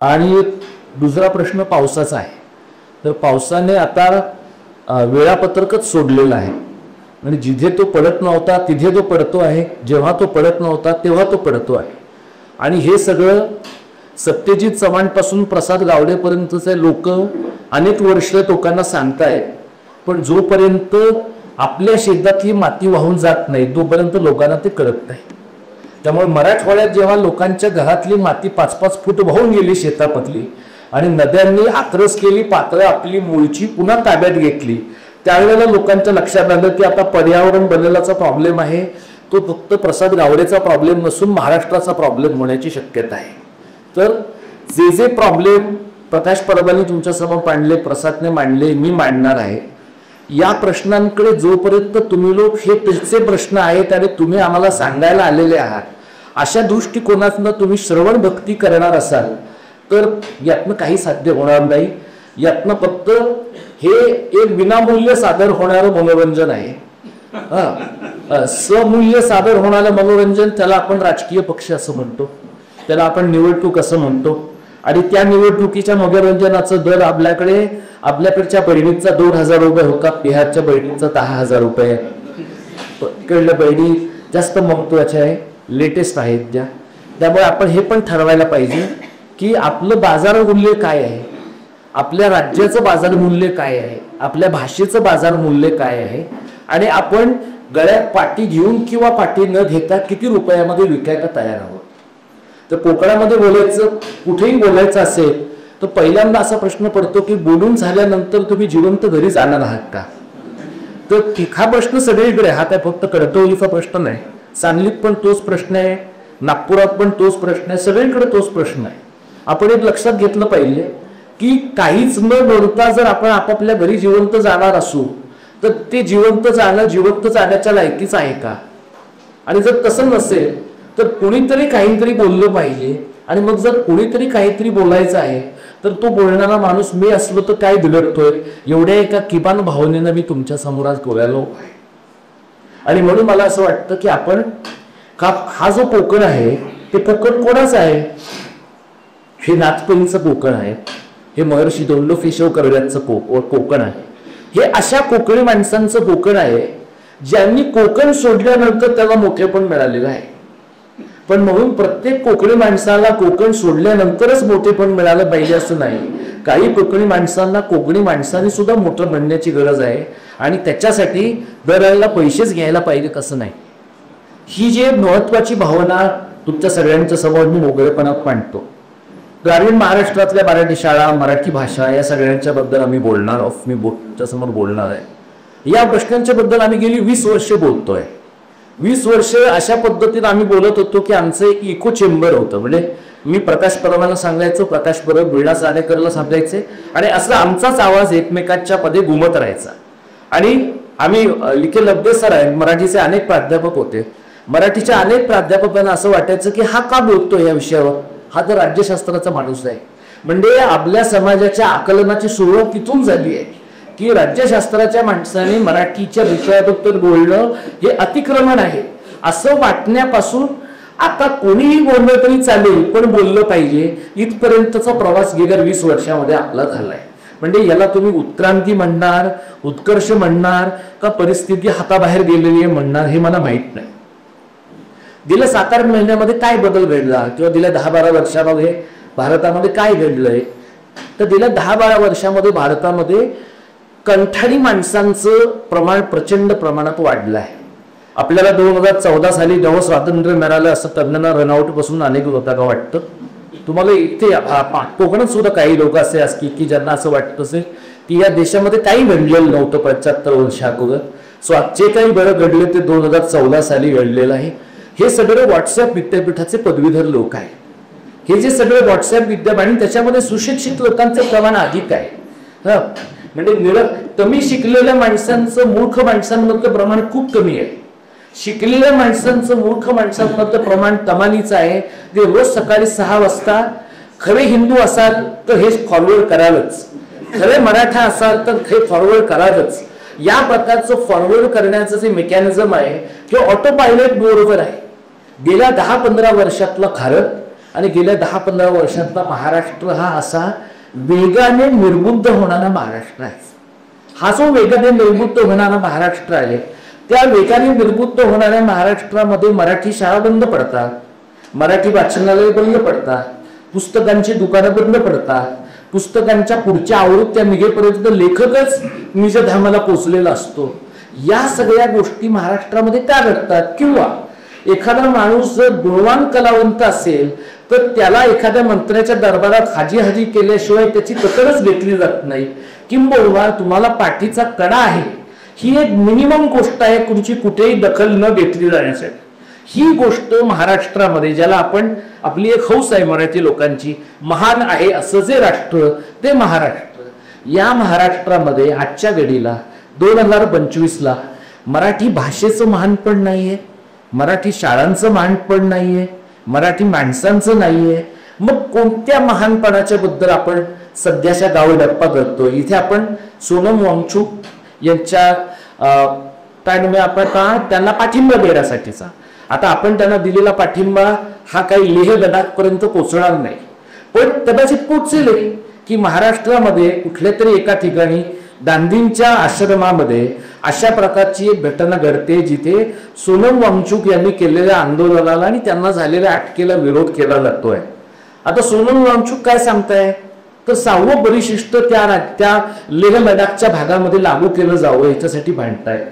आणि दुसरा प्रश्न पावसाचा आहे. तर पावसाने आता वेळापत्रकच सोडलेलं आहे. म्हणजे जिथे तो पडत नव्हता तिथे तो पडतो आहे, जेव्हा तो पडत नव्हता तेव्हा तो पडतो आहे. आणि हे सगळं सत्यजित चव्हाणपासून प्रसाद गावडेपर्यंतचे लोक अनेक वर्ष लोकांना सांगतायत, पण जोपर्यंत आपल्या शेतातली माती वाहून जात नाही तोपर्यंत लोकांना ते कळत नाही. त्यामुळे मराठवाड्यात जेव्हा लोकांच्या घरातली माती 5-5 फूट वाहून गेली शेतामधली आणि नद्यांनी आक्रस केली, पातळी आपली मूळची पुन्हा ताब्यात घेतली, त्यावेळेला लोकांच्या लक्षात आलं की आता पर्यावरण बदलाचा प्रॉब्लेम आहे तो फक्त प्रसाद गावडेचा प्रॉब्लेम नसून महाराष्ट्राचा प्रॉब्लेम होण्याची शक्यता आहे. तर जे जे प्रॉब्लेम प्रकाश परबांनी तुमच्यासमोर मांडले, प्रसादने मांडले, मी मांडणार आहे, या प्रश्नांकडे जोपर्यंत तुम्ही लोक हे तुमचे प्रश्न आहेत आणि तुम्ही आम्हाला सांगायला आलेले आहात अशा दृष्टिकोनातून तुम्ही श्रवण भक्ती करणार असाल तर यातनं काही साध्य होणार नाही. यातनं फक्त हे एक विनामूल्य सादर होणारं मनोरंजन आहे. समूल्य सादर होणारं मनोरंजन, त्याला आपण राजकीय पक्ष असं म्हणतो, त्याला आपण निवडणूक असं म्हणतो. आणि त्या निवडणुकीच्या मनोरंजनाचा दर आपल्याकडच्या बहिणींचा 2,000 रुपये होता, बिहारच्या बहिणींचा 10,000 रुपये. इकडल्या बहिणी जास्त महत्वाच्या आहे, लेटेस्ट आहेत ज्या. त्यामुळे आपण हे पण ठरवायला पाहिजे की आपलं बाजार मूल्य काय आहे, आपल्या राज्याचं बाजार मूल्य काय आहे, आपल्या भाषेचं बाजार मूल्य काय आहे, आणि आपण गळ्यात पाटी घेऊन किंवा पाटी न घेता किती रुपयामध्ये विकायला तयार आहोत. तर कोकणामध्ये बोलायचं, कुठेही बोलायचं असेल तर पहिल्यांदा असा प्रश्न पडतो की बोलून झाल्यानंतर तुम्ही जिवंत घरी जाणार आहात का. तर हा प्रश्न सगळीकडे, हा काय फक्त कडतोलीचा प्रश्न नाही, सांगलीत पण तोच प्रश्न आहे, नागपुरात पण तोच प्रश्न आहे, सगळीकडे तोच प्रश्न आहे. आपण एक लक्षात घेतलं पाहिजे की काहीच न बोलता जर आपण आपापल्या घरी जिवंत जाणार असू तर ते जिवंत जाण्याच्या लायकीच आहे का. आणि जर तसं नसेल तर कोणीतरी काहीतरी बोललं पाहिजे. आणि मग जर कोणीतरी काहीतरी बोलायचं आहे तर तो बोलणारा माणूस मी असलो तर काय बिघडतोय, एवढ्या एका किमान भावनेनं मी तुमच्या समोर आज बोलायलो आहे. आणि म्हणून मला असं वाटतं की आपण हा जो कोकण आहे ते कोकण कोणाचं आहे. हे नाथपंथीचं कोकण आहे, हे महर्षी दोंडो केशव कर्व्यांचं कोकण आहे, हे अशा कोकणी माणसांचं कोकण आहे ज्यांनी कोकण सोडल्यानंतर त्याला मोठेपण मिळालेलं आहे. पण म्हणून प्रत्येक कोकणी माणसाला कोकण सोडल्यानंतरच मोठेपण मिळालं पाहिजे असं नाही. काही कोकणी माणसांना कोकणी माणसांनी सुद्धा मोठं म्हणण्याची गरज आहे आणि त्याच्यासाठी दरवेळेला पैसेच घ्यायला पाहिजे कसं नाही. ही जी महत्वाची भावना तुमच्या सगळ्यांच्या समोर मी मोकळेपणात मांडतो. ग्रामीण महाराष्ट्रातल्या मराठी शाळा, मराठी भाषा या सगळ्यांच्या बद्दल आम्ही बोलणार आहोत, मी तुमच्या समोर बोलणार आहे. या प्रश्नांच्या बद्दल आम्ही गेली 20 वर्ष बोलतोय. 20 वर्ष अशा पद्धतीने आम्ही बोलत होतो की आमचं एक इको चेंबर होतं. म्हणजे मी प्रकाश परबाला सांगायचो, प्रकाश परब वीणा साडेकरला सांगायचे आणि असं आमचाच आवाज एकमेकांच्या मध्ये घुमत राहायचा. आणि आम्ही लिखे लब्धे सर आहे, मराठीचे अनेक प्राध्यापक होते. मराठीच्या अनेक प्राध्यापकांना असं वाटायचं की हा का बोलतो या विषयावर, हा तर राज्यशास्त्राचा माणूस आहे. म्हणजे आपल्या समाजाच्या आकलनाची सुरुवात तिथून झाली आहे की राज्यशास्त्राच्या माणसाने मराठीच्या विषयाबद्दल बोलणं हे अतिक्रमण आहे असं वाटण्यापासून आता कोणीही बोललं तरी चालेल पण बोललं पाहिजे इथपर्यंतचा प्रवास गेल्या 20 वर्षामध्ये आपला झालाय. म्हणजे याला तुम्ही उत्क्रांती म्हणणार, उत्कर्ष म्हणणार का परिस्थिती हाताबाहेर गेलेली आहे म्हणणार हे मला माहित नाही. गेल्या 7-8 महिन्यामध्ये काय बदल घडला किंवा गेल्या 10-12 वर्षामध्ये भारतामध्ये काय घडलंय, तर गेल्या 10-12 वर्षामध्ये भारतामध्ये कंठाणी माणसांचं प्रमाण प्रचंड प्रमाणात वाढलं आहे. आपल्याला 2014 साली जेव्हा स्वातंत्र्य मिळालं असं तज्ञांना रनआउट पासून अनेक होता का वाटतं. तुम्हाला इथे कोकणात सुद्धा काही लोक असे असतील की ज्यांना असं वाटत असेल की या देशामध्ये काही घडलेलं नव्हतं 75 वर्षाअगोदर. जे काही बरं घडले ते 2014 साली घडलेलं आहे. हे सगळे व्हॉट्सअप विद्यापीठाचे पदवीधर लोक आहेत. हे जे सगळे व्हॉट्सअप विद्यापीठ आणि त्याच्यामध्ये सुशिक्षित लोकांचं प्रमाण अधिक आहे. म्हणजे कमी शिकलेल्या माणसांचं मूर्ख माणसांमधलं प्रमाण खूप कमी आहे. शिकलेल्या माणसांचं मूर्ख माणसांमधलं प्रमाण कमालीचं आहे. जे रोज सकाळी 6 वाजता खरे हिंदू असाल तर हे फॉरवर्ड करालच, खरे मराठा असाल तर हे फॉरवर्ड करालच. या प्रकारचं फॉरवर्ड करण्याचं जे मेकॅनिझम आहे ते ऑटो पायलट बरोबर आहे. गेल्या 10-15 वर्षातलं भारत आणि गेल्या 10-15 वर्षातला महाराष्ट्र हा असा वेगाने निर्बुद्ध होणारा महाराष्ट्र आहे. हा जो वेगाने निर्बुद्ध होणारा महाराष्ट्र आहे, त्या वेगाने निर्बुद्ध होणाऱ्या महाराष्ट्रामध्ये मराठी शाळा बंद पडतात, मराठी वाचनालय बंद पडतात, पुस्तकांची दुकानं बंद पडतात, पुस्तकांच्या पुढच्या आवृत्त्या निघेपर्यंत लेखकच निजधामाला पोचलेला असतो. या सगळ्या गोष्टी महाराष्ट्रामध्ये त्या घडतात. किंवा एखादा माणूस जर गुणवान कलावंत असेल तर त्याला एखाद्या मंत्र्याच्या दरबारात हाजी हाजी केल्याशिवाय त्याची दखलच घेतली जात नाही. किंबहुना तुम्हाला पाठीचा कडा आहे ही एक मिनिमम गोष्ट आहे तुमची कुठेही दखल न घेतली जाण्यासाठी. ही गोष्ट महाराष्ट्रामध्ये, ज्याला आपण आपली एक हौस आहे मराठी लोकांची, महान आहे असं जे राष्ट्र ते महाराष्ट्र, या महाराष्ट्रामध्ये आजच्या घडीला 2025ला मराठी भाषेचं महानपण नाहीये, मराठी शाळांचं महानपण नाहीये, मराठी माणसांचं नाहीये. मग कोणत्या महानपणाच्या बद्दल आपण सध्याच्या गावी गप्पा करतो? इथे आपण सोनम वांगचुक यांच्या आपण त्यांना पाठिंबा देण्यासाठीचा, आता आपण त्यांना दिलेला पाठिंबा हा काही लेह लडाख पर्यंत पोहोचणार नाही, पण कदाचित पोहोचेल की महाराष्ट्रामध्ये कुठल्या तरी एका ठिकाणी गांधींच्या आश्रमामध्ये अशा प्रकारची एक घटना घडते जिथे सोनम वांगचुक यांनी केलेल्या आंदोलनाला आणि त्यांना झालेल्या अटकेला विरोध केला जातोय. आता सोनम वांगचुक काय सांगताय तर 6वं परिशिष्ट त्या लेह लडाखच्या भागामध्ये लागू केलं जावं याच्यासाठी भांडताय.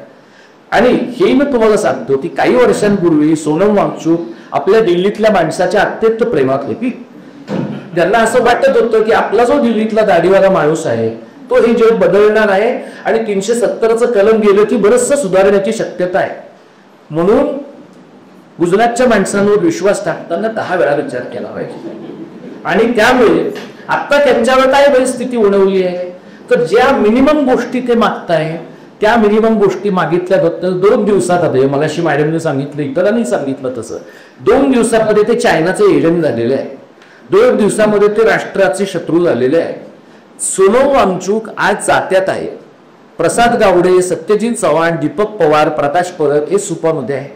आणि हे मी तुम्हाला सांगतो की काही वर्षांपूर्वी सोनम वांगचुक आपल्या दिल्लीतल्या माणसाच्या अत्यंत प्रेमात होती. त्यांना असं वाटत होतं की आपला जो दिल्लीतला दाढीवाला माणूस आहे तो हे जग बदलणार आहे आणि 370चं कलम गेलं की बरचसं सुधारण्याची शक्यता आहे. म्हणून गुजरातच्या माणसांवर विश्वास टाकताना 10 वेळा विचार केला पाहिजे. आणि त्यामुळे आता त्यांच्यावर काय परिस्थिती उणवली आहे तर ज्या मिनिमम गोष्टी ते मागताय त्या मिनिमम गोष्टी मागितल्याबद्दल 2 दिवसात आले, मगाशी मॅडमने सांगितलं, इतरांनी सांगितलं तसं 2 दिवसामध्ये ते चायनाचे एजंट झालेले आहे, 2 दिवसामध्ये ते राष्ट्राचे शत्रू झालेले आहे. सोनम वांगचुक आज जात्यात आहे. प्रसाद गावडे, सत्यजित चव्हाण, दीपक पवार, प्रकाश परब हे सुपामध्ये आहे.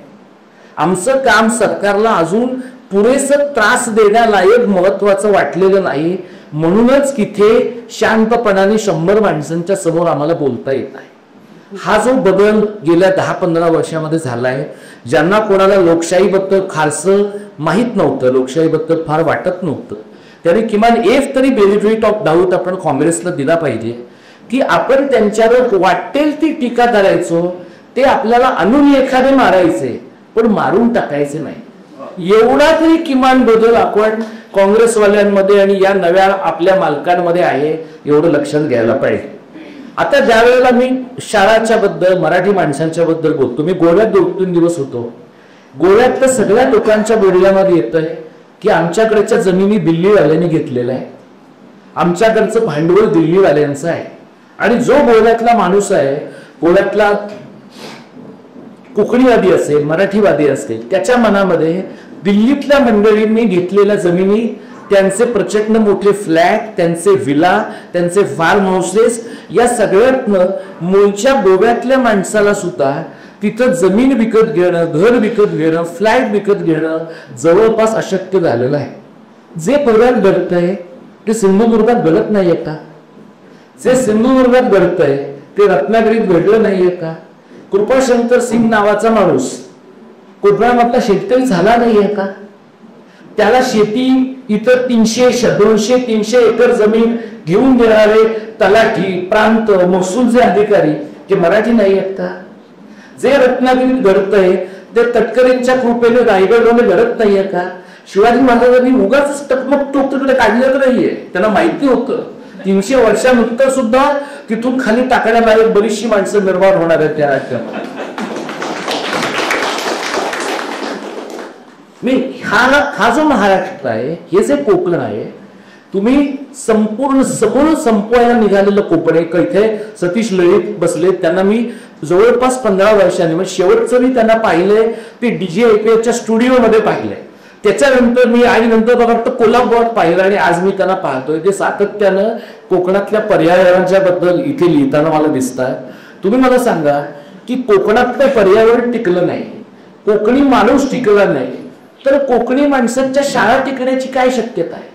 आमचं काम सरकारला अजून पुरेसं त्रास देण्यालायक महत्वाचं वाटलेलं नाही, म्हणूनच तिथे शांतपणाने 100 माणसांच्या समोर आम्हाला बोलता येत नाही. हा जो बदल गेल्या 10-15 वर्षामध्ये झालाय, ज्यांना कोणाला लोकशाहीबद्दल फारसं माहीत नव्हतं, लोकशाहीबद्दल फार वाटत नव्हतं, त्यांनी किमान एक तरी बेनिफिट ऑफ डाऊट आपण काँग्रेसला दिला पाहिजे की आपण त्यांच्यावर वाटेल ती टीका करायचो, ते आपल्याला आणून एखादे मारायचे पण मारून टाकायचे नाही. एवढा तरी किमान बदल आपण काँग्रेसवाल्यांमध्ये आणि या नव्या आपल्या मालकांमध्ये आहे एवढं लक्षात घ्यायला पाहिजे. आता ज्या वेळेला मी शाळाच्या बद्दल, मराठी माणसांच्या बद्दल बोलतो, मी गोव्यात 2-3 दिवस होतो. गोव्यातल्या सगळ्या लोकांच्या बोलण्यामध्ये येतंय की आमच्याकडच्या जमिनी दिल्लीवाल्यांनी घेतलेल्या आहे, आमच्याकडचं भांडवल दिल्लीवाल्यांचं आहे. आणि जो गोव्यातला माणूस आहे, गोव्यातला कोकणीवादी असेल, मराठीवादी असेल, त्याच्या मनामध्ये दिल्लीतल्या मंडळींनी घेतलेल्या जमिनी, त्यांचे प्रचंड मोठे फ्लॅट, त्यांचे विला, त्यांचे फार्म हाऊसेस, या सगळ्यातनं मूळच्या गोव्यातल्या माणसाला सुद्धा तिथं जमीन विकत घेणं, घर विकत घेणं, फ्लॅट विकत घेणं जवळपास अशक्य झालेलं आहे. जे गोव्यात घडतंय ते सिंधुदुर्गात घडत नाहीये का? जे सिंधुदुर्गात घडतंय ते रत्नागिरीत घडलं नाहीये का? कृपाशंकर सिंग नावाचा माणूस कोकणामधला शेतकरी झाला नाहीये का? त्याला शेती इतर 300-200-300 एकर जमीन घेऊन देणारे तलाठी, प्रांत, महसूलचे अधिकारी ते मराठी नाही आहेत का? जे रत्नागिरीत घडतंय ते तटकरेंच्या कृपेने रायगडमध्ये घडत नाहीये का? शिवाजी महाराजांनी उगाच टकमक तिकडे काढलं नाहीये, त्यांना माहिती होतं 300 वर्षानंतर सुद्धा तिथून खाली टाकण्याला बरीचशी माणसं निर्माण होणार आहेत त्या राज्यात. हा जो महाराष्ट्र आहे, हे जे कोकण आहे, तुम्ही संपूर्ण सगळं संपवायला निघालेलं कोकण आहे. इथे सतीश लळित बसले, त्यांना मी जवळपास 15 वर्षांनी, म्हणजे शेवटचं मी त्यांना पाहिलंय ते DJIPFच्या स्टुडिओमध्ये पाहिलंय. त्याच्यानंतर मी आणि नंतर फक्त कोल्हापुरात पाहिलं आणि आज मी त्यांना पाहतोय. ते सातत्यानं कोकणातल्या पर्यावरणाच्या बद्दल इथे लिहिताना मला दिसतात. तुम्ही मला सांगा की कोकणातलं पर्यावरण टिकलं नाही, कोकणी माणूस टिकला नाही, तर कोकणी माणसांच्या शाळा टिकण्याची काय शक्यता आहे?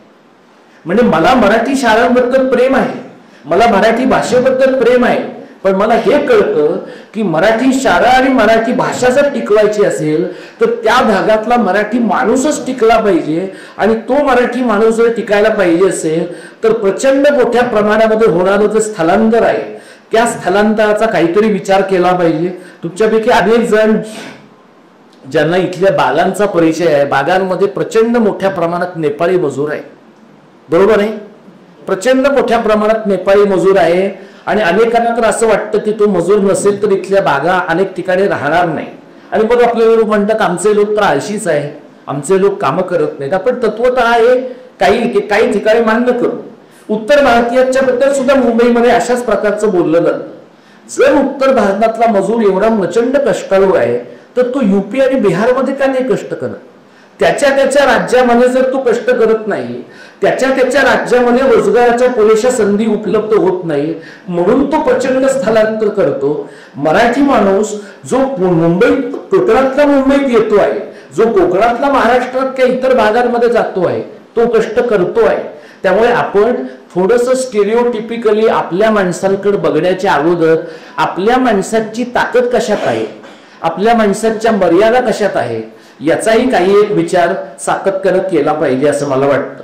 म्हणजे मला मराठी शाळांबद्दल प्रेम आहे, मला मराठी भाषेबद्दल प्रेम आहे, पण मला हे कळतं की मराठी शाळा आणि मराठी भाषा जर टिकवायची असेल तर त्या भागातला मराठी माणूसच टिकला पाहिजे, आणि तो मराठी माणूस जर टिकायला पाहिजे असेल तर प्रचंड मोठ्या प्रमाणामध्ये होणारं जे स्थलांतर आहे त्या स्थलांतराचा काहीतरी विचार केला पाहिजे. तुमच्यापैकी अनेक जण ज्यांना इथल्या बागांचा परिचय आहे, बागांमध्ये प्रचंड मोठ्या प्रमाणात नेपाळी मजूर आहे, बरोबर आहे? प्रचंड मोठ्या प्रमाणात नेपाळी मजूर आहे, आणि अनेकांना तर असं वाटतं की तो मजूर नसेल तर इथल्या बागा अनेक ठिकाणी राहणार नाही. आणि मग आपले लोक म्हणतात आमचे लोक तर आळशीच आहे, आमचे लोक कामं करत नाहीत. आपण तत्वतः हे काही ठिकाणी मान्य करू. उत्तर भारतीयांच्या बद्दल सुद्धा मुंबईमध्ये अशाच प्रकारचं बोललं जातं. जर उत्तर भारतातला मजूर एवढा प्रचंड कष्टाळू आहे तर तो युपी आणि बिहारमध्ये का नाही कष्ट करत? त्याच्या राज्यामध्ये जर तो कष्ट करत नाही, त्याच्या राज्यामध्ये रोजगाराच्या पुरेशा संधी उपलब्ध होत नाही, म्हणून तो प्रचंड स्थलांतर करतो. मराठी माणूस जो मुंबईत कोकणातला मुंबईत येतो आहे, जो कोकणातला महाराष्ट्रात किंवा इतर भागांमध्ये जातो आहे, तो कष्ट करतो आहे. त्यामुळे आपण थोडंसं स्टेरिओटिपिकली आपल्या माणसांकडे बघण्याच्या अगोदर आपल्या माणसाची ताकद कशात आहे, आपल्या माणसाच्या मर्यादा कशात आहे, याचाही काही एक विचार सातत्यानं केला पाहिजे असं मला वाटतं.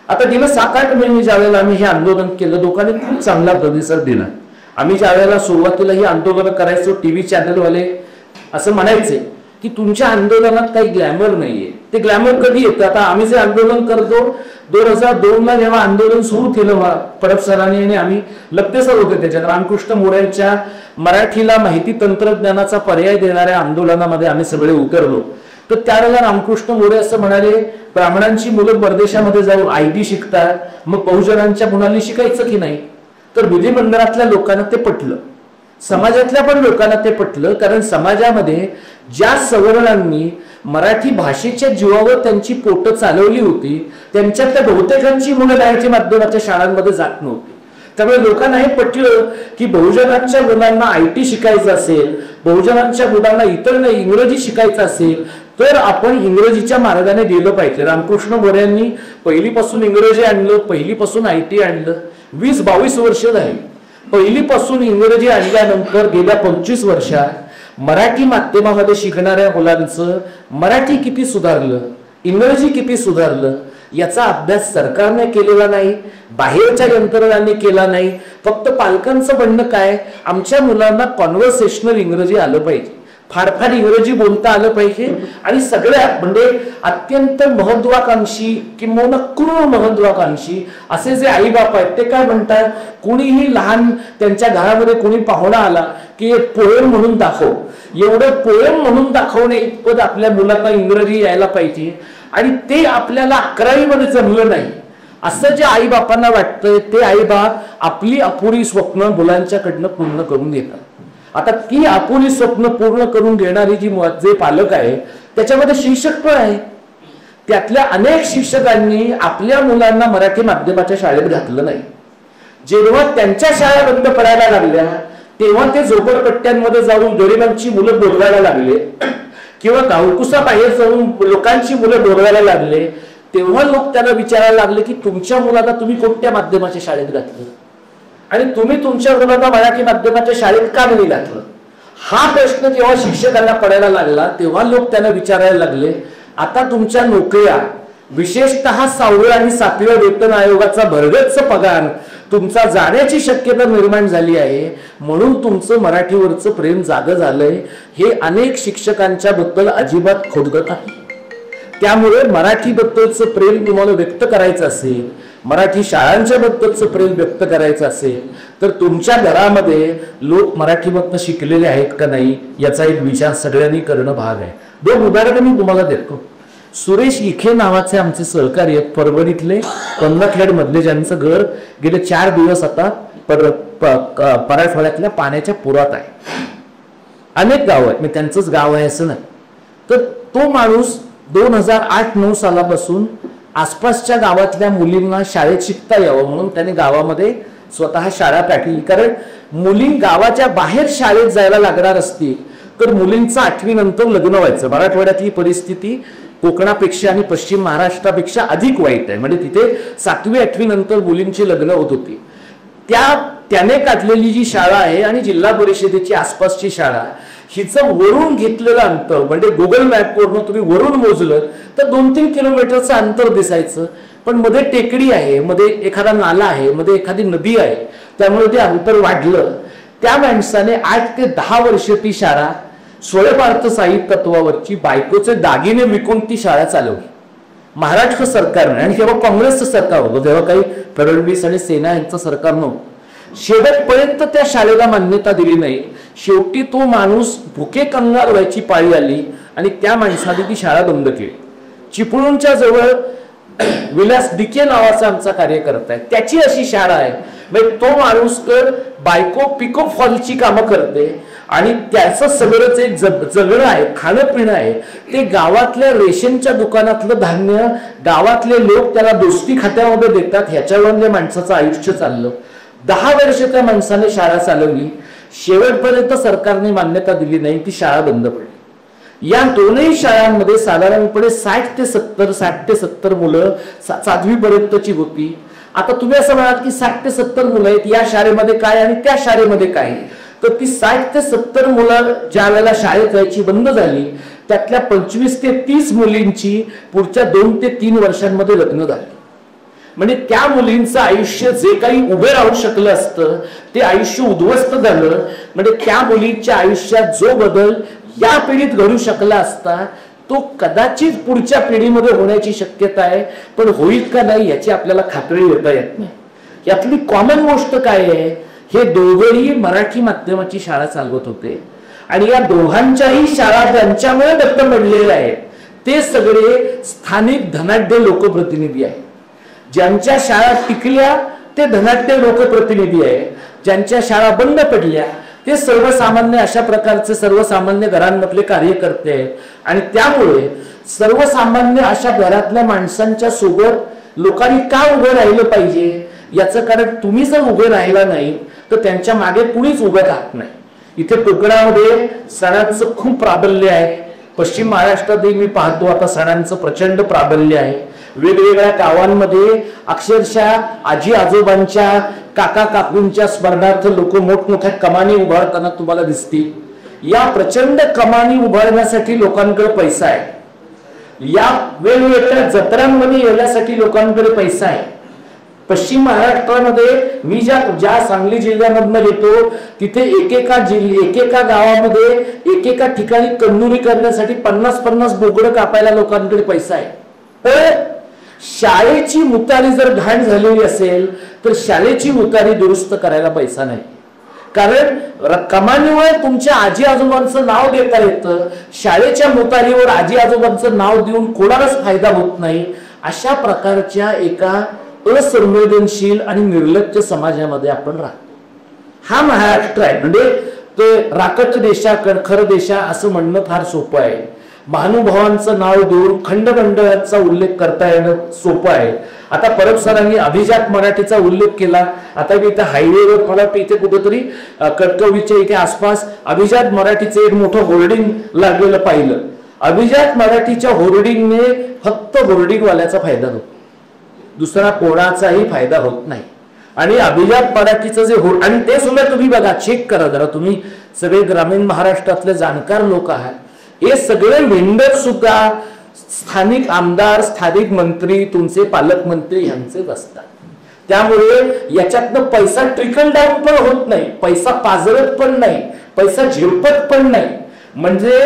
आता गेल्या 7-8 महिने ज्यावेळेला आम्ही हे आंदोलन केलं, लोकांनी खूप चांगला प्रतिसाद दिला. आम्ही ज्यावेळेला सुरुवातीला ही आंदोलन करायचो, टीव्ही चॅनलवाले असं म्हणायचे की तुमच्या आंदोलनात काही ग्लॅमर नाहीये. ते ग्लॅमर कधी येतं? आता आम्ही जे आंदोलन करतो 2002ला जेव्हा आंदोलन सुरू केलं परब सरांनी आणि आम्ही लब्धेसर होते त्याच्यात, रामकृष्ण मोऱ्यांच्या मराठीला माहिती तंत्रज्ञानाचा पर्याय देणाऱ्या आंदोलनामध्ये आम्ही सगळे उतरलो. तर त्यावेळेला रामकृष्ण मोरे असं म्हणाले, ब्राह्मणांची मुलं परदेशामध्ये जाऊन IT शिकतात, मग बहुजनांच्या मुलांनी शिकायचं की नाही? तर विधिमंडळातल्या लोकांना ते पटलं, समाजातल्या पण लोकांना ते पटलं. कारण समाजामध्ये ज्या सवर्णांनी मराठी भाषेच्या जीवावर त्यांची पोटं चालवली होती त्यांच्यातल्या बहुतेकांची मुलं मराठी माध्यमाच्या शाळांमध्ये जात नव्हती. त्यामुळे लोकांना हे पटलं की बहुजनांच्या मुलांना IT शिकायचं असेल, बहुजनांच्या मुलांना इतर नाही इंग्रजी शिकायचं असेल तर आपण इंग्रजीच्या मार्गाने गेलं पाहिजे. रामकृष्ण मोऱ्यांनी पहिलीपासून इंग्रजी आणलं, पहिलीपासून IT आणलं. 20-22 वर्ष झाली पहिलीपासून इंग्रजी आणल्यानंतर गेल्या 25 वर्षात मराठी माध्यमामध्ये शिकणाऱ्या मुलांचं मराठी किती सुधारलं, इंग्रजी किती सुधारलं याचा अभ्यास सरकारने केलेला नाही, बाहेरच्या यंत्रणांनी केला नाही. फक्त पालकांचं म्हणणं काय, आमच्या मुलांना कॉन्व्हर्सेशनल इंग्रजी आलं पाहिजे, फार फार इंग्रजी बोलता आलं पाहिजे. आणि सगळ्यात म्हणजे अत्यंत महत्वाकांक्षी किंवा क्रूर महत्वाकांक्षी असे जे आई बाप आहेत ते काय म्हणतात, कुणीही लहान त्यांच्या घरामध्ये कोणी पाहुणा आला की एक पोएम म्हणून दाखव, एवढं पोएम म्हणून दाखवणे इतपत आपल्या मुलांना इंग्रजी यायला पाहिजे. आणि ते आपल्याला 11वी मध्ये जमलं नाही असं जे आई बापांना वाटतंय ते आई बाप आपली अपुरी स्वप्न मुलांच्याकडनं पूर्ण करून देतात. आता ती अपुरी स्वप्न पूर्ण करून घेणारी जे पालक आहे त्याच्यामध्ये शिक्षक पण आहे. त्यातल्या अनेक शिक्षकांनी आपल्या मुलांना मराठी माध्यमाच्या शाळेत घातलं नाही. जेव्हा त्यांच्या शाळा बंद पडायला लागल्या तेव्हा ते झोपडपट्ट्यांमध्ये जाऊन गरिबांची मुलं बोलवायला लागले किंवा गावकुसा बाहेर जाऊन लोकांची मुलं बोलवायला लागले. तेव्हा लोक त्यांना विचारायला लागले की तुमच्या मुलाला तुम्ही कोणत्या माध्यमाच्या शाळेत घातलं आणि तुम्ही तुमच्या मुलांना मराठी माध्यमाच्या शाळेत का नाही घातलं. हा प्रश्न जेव्हा शिक्षकांना पडायला लागला तेव्हा लोक त्यांना विचारायला लागले, आता तुमच्या नोकऱ्या विशेषतः 6व्या आणि 7व्या वेतन आयोगाचा भरगच्च पगार तुमचा जाण्याची शक्यता निर्माण झाली आहे, म्हणून तुमचं मराठीवरचं प्रेम जागं झालंय. हे अनेक शिक्षकांच्या बद्दल अजिबात खोडगत आहे. त्यामुळे मराठीबद्दलचं प्रेम तुम्हाला व्यक्त करायचं असेल, मराठी शाळांच्या बद्दलचं प्रेम व्यक्त करायचं असेल तर तुमच्या घरामध्ये लोक मराठीमधनं शिकलेले आहेत का नाही याचा एक विचार सगळ्यांनी करणं भाग आहे. 2 उदाहरणं मी तुम्हाला देतो. सुरेश इखे नावाचे आमचे सहकारी आहेत परभणीतले, कंदखेड मधले, ज्यांचं घर गेले 4 दिवस आता मराठवाड्यातल्या पाण्याच्या पुरात आहे. अनेक गाव आहेत, मी त्यांचंच गाव आहे असं नाही. तर तो माणूस 2008-9 सालापासून आसपासच्या गावातल्या मुलींना शाळेत शिकता यावं म्हणून त्याने गावामध्ये स्वतः शाळा टाकली. कारण मुली गावाच्या बाहेर शाळेत जायला लागणार असतील तर मुलींचं 8वी नंतर लग्न व्हायचं. मराठवाड्यातली परिस्थिती कोकणापेक्षा आणि पश्चिम महाराष्ट्रापेक्षा अधिक वाईट आहे. म्हणजे तिथे 7वी 8वी नंतर मुलींची लग्न होत होती. त्याने काढलेली जी शाळा आहे आणि जिल्हा परिषदेची आसपासची शाळा, हिचं वरून घेतलेलं अंतर म्हणजे गुगल मॅपवरून तुम्ही वरून मोजलं तर 2-3 किलोमीटरचं अंतर दिसायचं. पण मध्ये टेकडी आहे, मध्ये एखादा नाला आहे, मध्ये एखादी नदी आहे, त्यामुळे ते अंतर वाढलं. त्या माणसाने 8 ते 10 वर्ष ती शाळा स्वयंपार्थशाही तत्वावरची बायकोचे दागिने विकून ती शाळा चालवली महाराष्ट्र सरकारने. आणि तेव्हा काँग्रेसचं सरकार होतं, तेव्हा काही फडणवीस आणि सेना यांचं सरकार नव्हतं. शेवटपर्यंत त्या शाळेला मान्यता दिली नाही. शेवटी तो माणूस भुके कंगाल व्हायची पाळी आली आणि त्या माणसाने ती शाळा बंद केली. चिपळूणच्या जवळ विलास डिके नावाचा आमचा कार्यकर्ता आहे, त्याची अशी शाळा आहे. म्हणजे तो माणूस बायको पिको फॉलची कामं करते आणि त्याचं सगळंच एक जगणं आहे, खाणं पिणं आहे. ते गावातल्या रेशनच्या दुकानातलं धान्य गावातले लोक त्याला दोस्ती खात्यामध्ये देतात, ह्याच्यावर त्या माणसाचं आयुष्य चाललं. 10 वर्ष त्या माणसाने शाळा चालवली. शेवटपर्यंत सरकारने मान्यता दिली नाही, ती शाळा बंद पडली. या दोनही शाळांमध्ये साधारणपणे 60 ते 70 मुलं 7वी पर्यंतची होती. आता तुम्ही असं म्हणाल की 60 ते 70 मुलं आहेत, या शाळेमध्ये काय आणि त्या शाळेमध्ये काय, तर ती 60 ते 70 मुलं ज्या वेळेला शाळेत जायची बंद झाली, त्यातल्या 25 ते 30 मुलींची पुढच्या 2 ते 3 वर्षांमध्ये लग्न झाली. म्हणजे त्या मुलींचं आयुष्य जे काही उभे राहू शकलं असतं ते आयुष्य उद्ध्वस्त झालं. म्हणजे त्या मुलींच्या आयुष्यात जो बदल या पिढीत घडू शकला असता तो कदाचित पुढच्या पिढीमध्ये होण्याची शक्यता आहे, पण होईल का नाही याची आपल्याला खात्री देता येत नाही. यातली कॉमन गोष्ट काय आहे, हे दोघेही मराठी माध्यमाची शाळा चालवत होते आणि या दोघांच्याही शाळा ज्यांच्यामुळे दत्त पडलेल्या आहेत ते सगळे स्थानिक धनाढ्य लोकप्रतिनिधी आहेत. ज्यांच्या शाळा टिकल्या ते धनाढ्य लोकप्रतिनिधी आहेत, ज्यांच्या शाळा बंद पडल्या ते सर्वसामान्य अशा प्रकारचे सर्वसामान्य घरांमधले कार्यकर्ते आहेत. आणि त्यामुळे सर्वसामान्य अशा घरातल्या माणसांच्या सोबत लोकांनी का उभं राहिलं पाहिजे याचं कारण तुम्ही जर उभे राहिला नाही तर त्यांच्या मागे कुणीच उभं राहत नाही. इथे कोकणामध्ये सणांचं खूप प्राबल्य आहे. पश्चिम महाराष्ट्रातही मी पाहतो आता सणांचं प्रचंड प्राबल्य आहे. वेगवेगळ्या गावांमध्ये अक्षरशः आजी आजोबांच्या काका काकूंच्या स्मरणार्थ लोक मोठमोठ्या कमानी उभारताना तुम्हाला दिसतील. या प्रचंड कमानी उभारण्यासाठी लोकांकडे पैसा आहे. या वेगवेगळ्या जत्रांमध्ये येण्यासाठी लोकांकडे पैसा आहे. पश्चिम महाराष्ट्रामध्ये मी ज्या सांगली जिल्ह्यामधून येतो तिथे एकेका गावामध्ये एकेका ठिकाणी कंदुरी करण्यासाठी 50-50 बोकडं कापायला लोकांकडे पैसा आहे. तर शाळेची मुतारी जर घाण झालेली असेल तर शाळेची मुतारी दुरुस्त करायला पैसा नाही. कारण कमानीवर तुमच्या आजी आजोबांचं नाव देता येतं, शाळेच्या मुतारीवर आजी आजोबांचं नाव देऊन कोणालाच फायदा होत नाही. अशा प्रकारच्या एका असंवेदनशील आणि निर्लज्ज समाजामध्ये आपण राहतो. हा महाराष्ट्र आहे. म्हणजे ते राकट देशा कणखर देशा असं म्हणणं फार सोपं आहे. महानुभावांचं नाव देऊन खंडमंडळाचा उल्लेख करता येणं सोपं आहे. आता परब सरांनी अभिजात मराठीचा उल्लेख केला. आता मी इथे हायवेवर मला इथे कुठेतरी कटकवलीच्या इथे आसपास अभिजात मराठीचं एक मोठं होर्डिंग लागलेलं पाहिलं. अभिजात मराठीच्या होर्डिंगने फक्त होर्डिंगवाल्याचा फायदा होतो, दुसरा कोणाचाही फायदा होत नाही. आणि अभिजात मराठीचं जे आणि ते सुद्धा तुम्ही बघा, चेक करा जरा, तुम्ही सगळे ग्रामीण महाराष्ट्रातले जाणकार लोक आहात, हे सगळे वेंडर सुद्धा स्थानिक आमदार, स्थानिक मंत्री, तुमचे पालकमंत्री यांचेच असतात. त्यामुळे याच्यातनं पैसा ट्रिकल डाऊन पण होत नाही, पैसा पाजरत पण नाही, पैसा झिरपत पण नाही. म्हणजे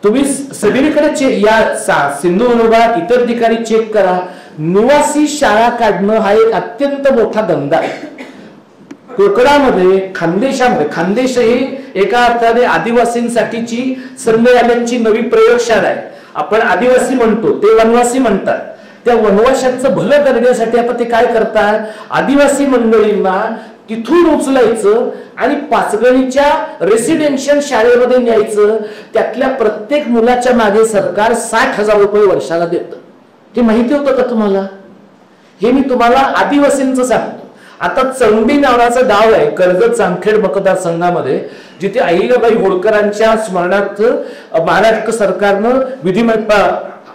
तुम्ही सगळीकडे या सिंधुदुर्गात इतर ठिकाणी चेक करा, निवासी शाळा काढणं हा एक अत्यंत मोठा धंदा आहे. कोकणामध्ये खानदेश ही एका अर्थाने आदिवासींसाठीची संमेलनांची नवी प्रयोगशाळा आहे. आपण आदिवासी म्हणतो, ते वनवासी म्हणतात. त्या वनवाशांचं भलं करण्यासाठी आता ते काय करतात, आदिवासी मंडळींना तिथून उचलायचं आणि पाचगणीच्या रेसिडेन्शियल शाळेमध्ये न्यायचं. त्यातल्या प्रत्येक मुलाच्या मागे सरकार 60,000 रुपये वर्षाला देतं. ते माहिती होतं का तुम्हाला? हे मी तुम्हाला आदिवासींचं सांगतो. आता चंबी नावाचा गाव आहे कर्जत जामखेड मतदारसंघामध्ये, जिथे अहिल्याबाई होळकरांच्या स्मरणार्थ महाराष्ट्र सरकारनं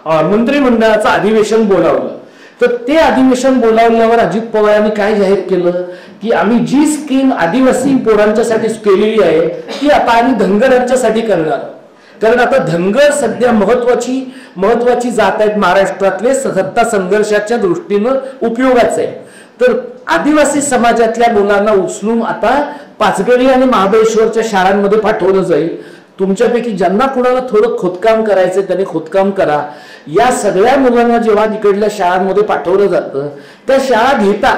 मंत्रिमंडळाचं अधिवेशन बोलावलं. तर ते अधिवेशन बोलावल्यावर अजित पवारांनी काय जाहीर केलं की आम्ही जी स्कीम आदिवासी पोरांच्यासाठी केलेली आहे ती आता आम्ही धनगरांच्यासाठी करणार. कारण आता धनगर सध्या महत्वाची जात आहेत महाराष्ट्रातले, सत्ता संघर्षाच्या दृष्टीनं उपयोगाचं आहे. तर आदिवासी समाजातल्या मुलांना उचलून आता पाचगणी आणि महाबळेश्वरच्या शाळांमध्ये पाठवलं जाईल. तुमच्यापैकी ज्यांना कुणाला थोडं खोदकाम करायचं त्यांनी खोदकाम करा. या सगळ्या मुलांना जेव्हा तिकडल्या शाळांमध्ये पाठवलं जातं त्या शाळा घेतात.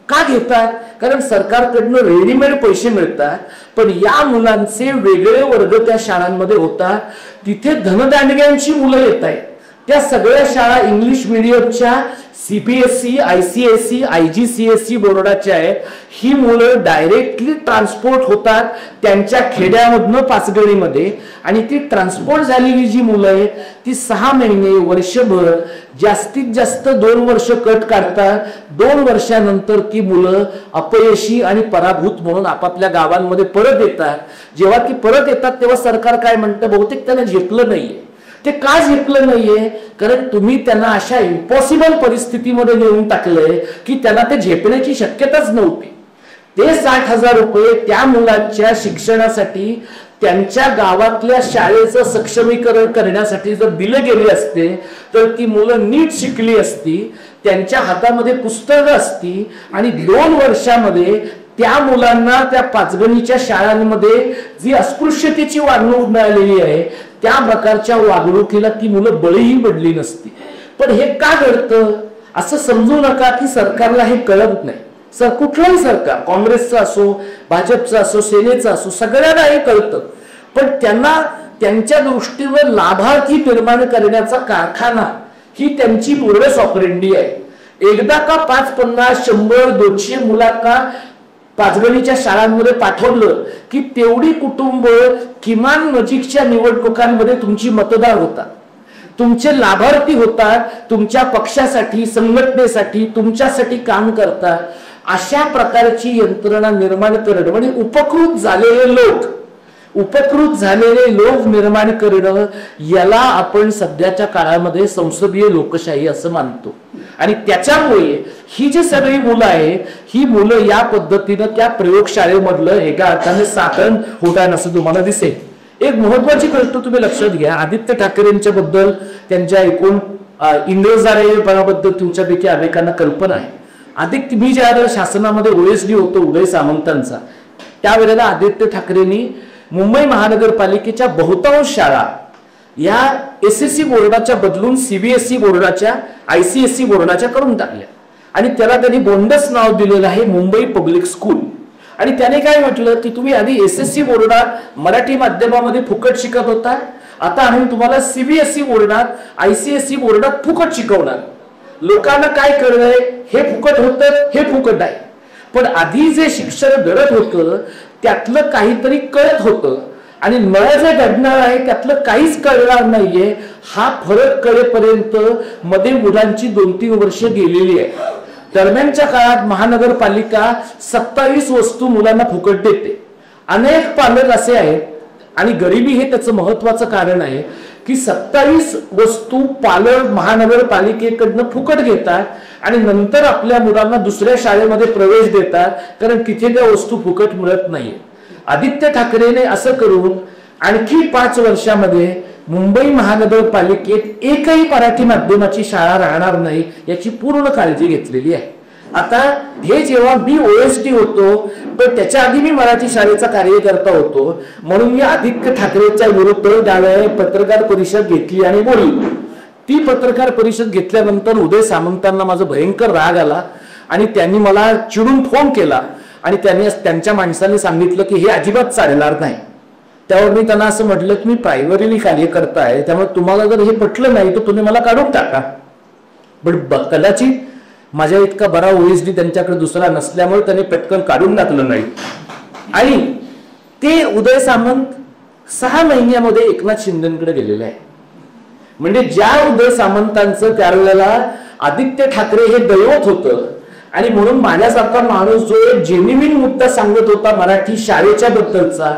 का घेतात? कारण सरकारकडनं रेडीमेड पैसे मिळतात. पण या मुलांचे वेगळे वर्ग त्या शाळांमध्ये होतात. तिथे धनदांडग्यांची मुलं येत आहेत. त्या सगळ्या शाळा इंग्लिश मीडियमच्या CBSE, ICSE, IGCSE बोर्डाच्या आहेत. ही मुलं डायरेक्टली ट्रान्सपोर्ट होतात त्यांच्या खेड्यामधनं पाचगणीमध्ये. आणि ती ट्रान्सपोर्ट झालेली जी मुलं आहेत ती 6 महिने वर्षभर जास्तीत जास्त 2 वर्ष कट काढतात. 2 वर्षानंतर ती मुलं अपयशी आणि पराभूत म्हणून आपापल्या गावांमध्ये परत येतात. जेव्हा ती परत येतात तेव्हा सरकार काय म्हणतं, बहुतेक त्यांना झेपलं नाहीये. ते का झेपलं नाहीये? कारण तुम्ही त्यांना अशा इम्पॉसिबल परिस्थितीमध्ये नेऊन टाकलंय की त्यांना ते झेपण्याची शक्यताच नव्हती. ते 60,000 रुपये त्या मुलांच्या शिक्षणासाठी त्यांच्या गावातल्या शाळेचं सक्षमीकरण करण्यासाठी जर दिले गेले असते तर ती मुलं नीट शिकली असती, त्यांच्या हातामध्ये पुस्तकं असती आणि 2 वर्षामध्ये त्या मुलांना त्या पाचगणीच्या शाळांमध्ये जी अस्पृश्यतेची वागणूक मिळालेली आहे त्या प्रकारच्या वागणुकीला ती मुलं बळीही पडली नसती. पण हे का घडतं असं समजू नका की सरकारला हे कळत नाही. कुठलंही सरकार, काँग्रेसचं असो, भाजपचं असो, सेनेचं असो, सगळ्यांना हे कळतं. पण त्यांना त्यांच्या दृष्टीवर लाभार्थी निर्माण करण्याचा कारखाना ही त्यांची मोडस ऑपरेंडी आहे. एकदा का 5, 50, 100, 200 मुलांना पाचगणीच्या शाळांमध्ये पाठवलं की तेवढी कुटुंब किमान नजीकच्या निवडणुकांमध्ये तुमची मतदार होतात, तुमचे लाभार्थी होतात, तुमच्या पक्षासाठी, संघटनेसाठी, तुमच्यासाठी काम करतात. अशा प्रकारची यंत्रणा निर्माण करणं म्हणजे उपकृत झालेले लोक निर्माण करणं, याला आपण सध्याच्या काळामध्ये संसदीय लोकशाही असं मानतो. आणि त्याच्यामुळे ही जी सगळी मुलं आहेत ही मुलं या पद्धतीनं त्या प्रयोगशाळेमधलं एका अर्थाने साखळण होताना असं तुम्हाला दिसेल. एक महत्वाची गोष्ट तुम्ही लक्षात घ्या, आदित्य ठाकरेंच्या बद्दल, त्यांच्या एकूण इंग्रजारेपणाबद्दल तुमच्यापैकी अनेकांना कल्पना आहे. आदित्य, मी ज्या शासनामध्ये OSD होतो उदय सामंतांचा, त्यावेळेला आदित्य ठाकरेंनी मुंबई महानगरपालिकेच्या बहुतांश शाळा या SSC बोर्डाच्या बदलून CBSE बोर्डाच्या, ICSE बोर्डाच्या करून टाकल्या. आणि त्याला त्यांनी बोंडस नाव दिलेलं आहे मुंबई पब्लिक स्कूल. आणि त्याने काय म्हटलं की तुम्ही आधी SSC बोर्डात मराठी माध्यमामध्ये फुकट शिकत होता, आता आम्ही तुम्हाला CBSE बोर्डात, ICSE बोर्डात फुकट शिकवणार. लोकांना काय कळलंय, हे फुकट होतं, हे फुकट आहे. पण आधी जे शिक्षण घडत होतं त्यातलं काहीतरी कळत होतं आणि नळं जे घडणार आहे त्यातलं काहीच कळणार नाहीये. हा फरक कळेपर्यंत मध्ये मुलांची 2-3 वर्ष गेलेली आहे. दरम्यानच्या काळात महानगरपालिका 27 वस्तू मुलांना फुकट देते. अनेक पालक असे आहेत आणि गरिबी हे त्याचं महत्वाचं कारण आहे की 27 वस्तू पालक महानगरपालिकेकडनं फुकट घेतात आणि नंतर आपल्या मुलांना दुसऱ्या शाळेमध्ये प्रवेश देतात कारण तिथे त्या वस्तू फुकट मिळत नाहीये. आदित्य ठाकरेने असं करून आणखी 5 वर्षामध्ये मुंबई महानगरपालिकेत एकही मराठी माध्यमाची शाळा राहणार नाही याची पूर्ण काळजी घेतलेली आहे. आता हे जेव्हा मी OSD होतो पण त्याच्या आधी मी मराठी शाळेचा कार्यकर्ता होतो म्हणून मी आदित्य ठाकरेच्या विरुद्ध त्यावेळी पत्रकार परिषद घेतली आणि बोलली. ती पत्रकार परिषद घेतल्यानंतर उदय सामंतांना माझा भयंकर राग आला आणि त्यांनी मला चिडून फोन केला आणि त्यांनी त्यांच्या माणसांनी सांगितलं की हे अजिबात चालणार नाही. त्यावर मी त्यांना असं म्हटलं की मी प्रायमरीली कार्यकर्ता आहे, त्यामुळे तुम्हाला जर हे पटलं नाही तर तुम्ही मला काढून टाका. पण कदाचित माझ्या इतका बरा OSD त्यांच्याकडे दुसरा नसल्यामुळे त्यांनी पटकन काढून टाकलं नाही. आणि ते उदय सामंत 6 महिन्यामध्ये एकनाथ शिंदेकडे गेलेले आहे. म्हणजे ज्या उदय सामंतांचं त्यावेळेला आदित्य ठाकरे हे दैवत होतं आणि म्हणून माझ्यासारखा माणूस जो एक जेन्युइन मुद्दा सांगत होता मराठी शाळेच्या बद्दलचा,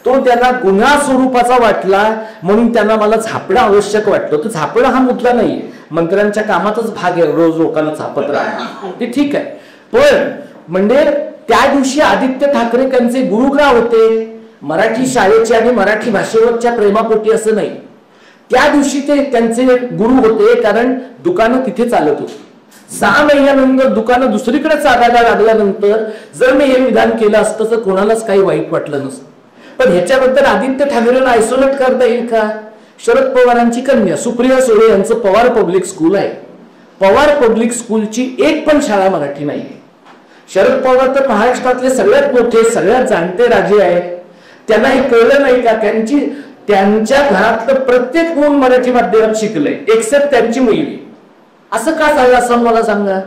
तो त्यांना गुन्हा स्वरूपाचा वाटला म्हणून त्यांना मला झापणं आवश्यक वाटतं. तर झापणं हा मुद्दा नाहीये, मंत्र्यांच्या कामातच भाग आहे रोज लोकांना झापत राहणं, ते ठीक आहे. पण म्हणजे त्या दिवशी आदित्य ठाकरे त्यांचे गुरु का होते? मराठी शाळेचे आणि मराठी भाषेवरच्या प्रेमापोटी असं नाही. त्या दिवशी ते त्यांचे गुरु होते कारण दुकानं तिथे चालत होती. 6 महिन्यानंतर दुकानं दुसरीकडे चालायला लागल्यानंतर जर मी हे विधान केलं असतं तर कोणालाच काही वाईट वाटलं नसतं. पण ह्याच्याबद्दल आदित्य ठाकरेंना आयसोलेट करता येईल का? शरद पवारांची कन्या सुप्रिया सुळे यांचं पवार पब्लिक स्कूल आहे. पवार पब्लिक स्कूलची एक पण शाळा मराठी नाही. शरद पवार तर महाराष्ट्रातले सगळ्यात मोठे सगळ्यात जाणते राजे आहेत. त्यांना हे कळलं नाही का? त्यांच्या घरातलं प्रत्येक मुलं मराठी माध्यमात शिकलंय एक्सेप्ट त्यांची मुलगी. असं का झालं असं मला सांगा.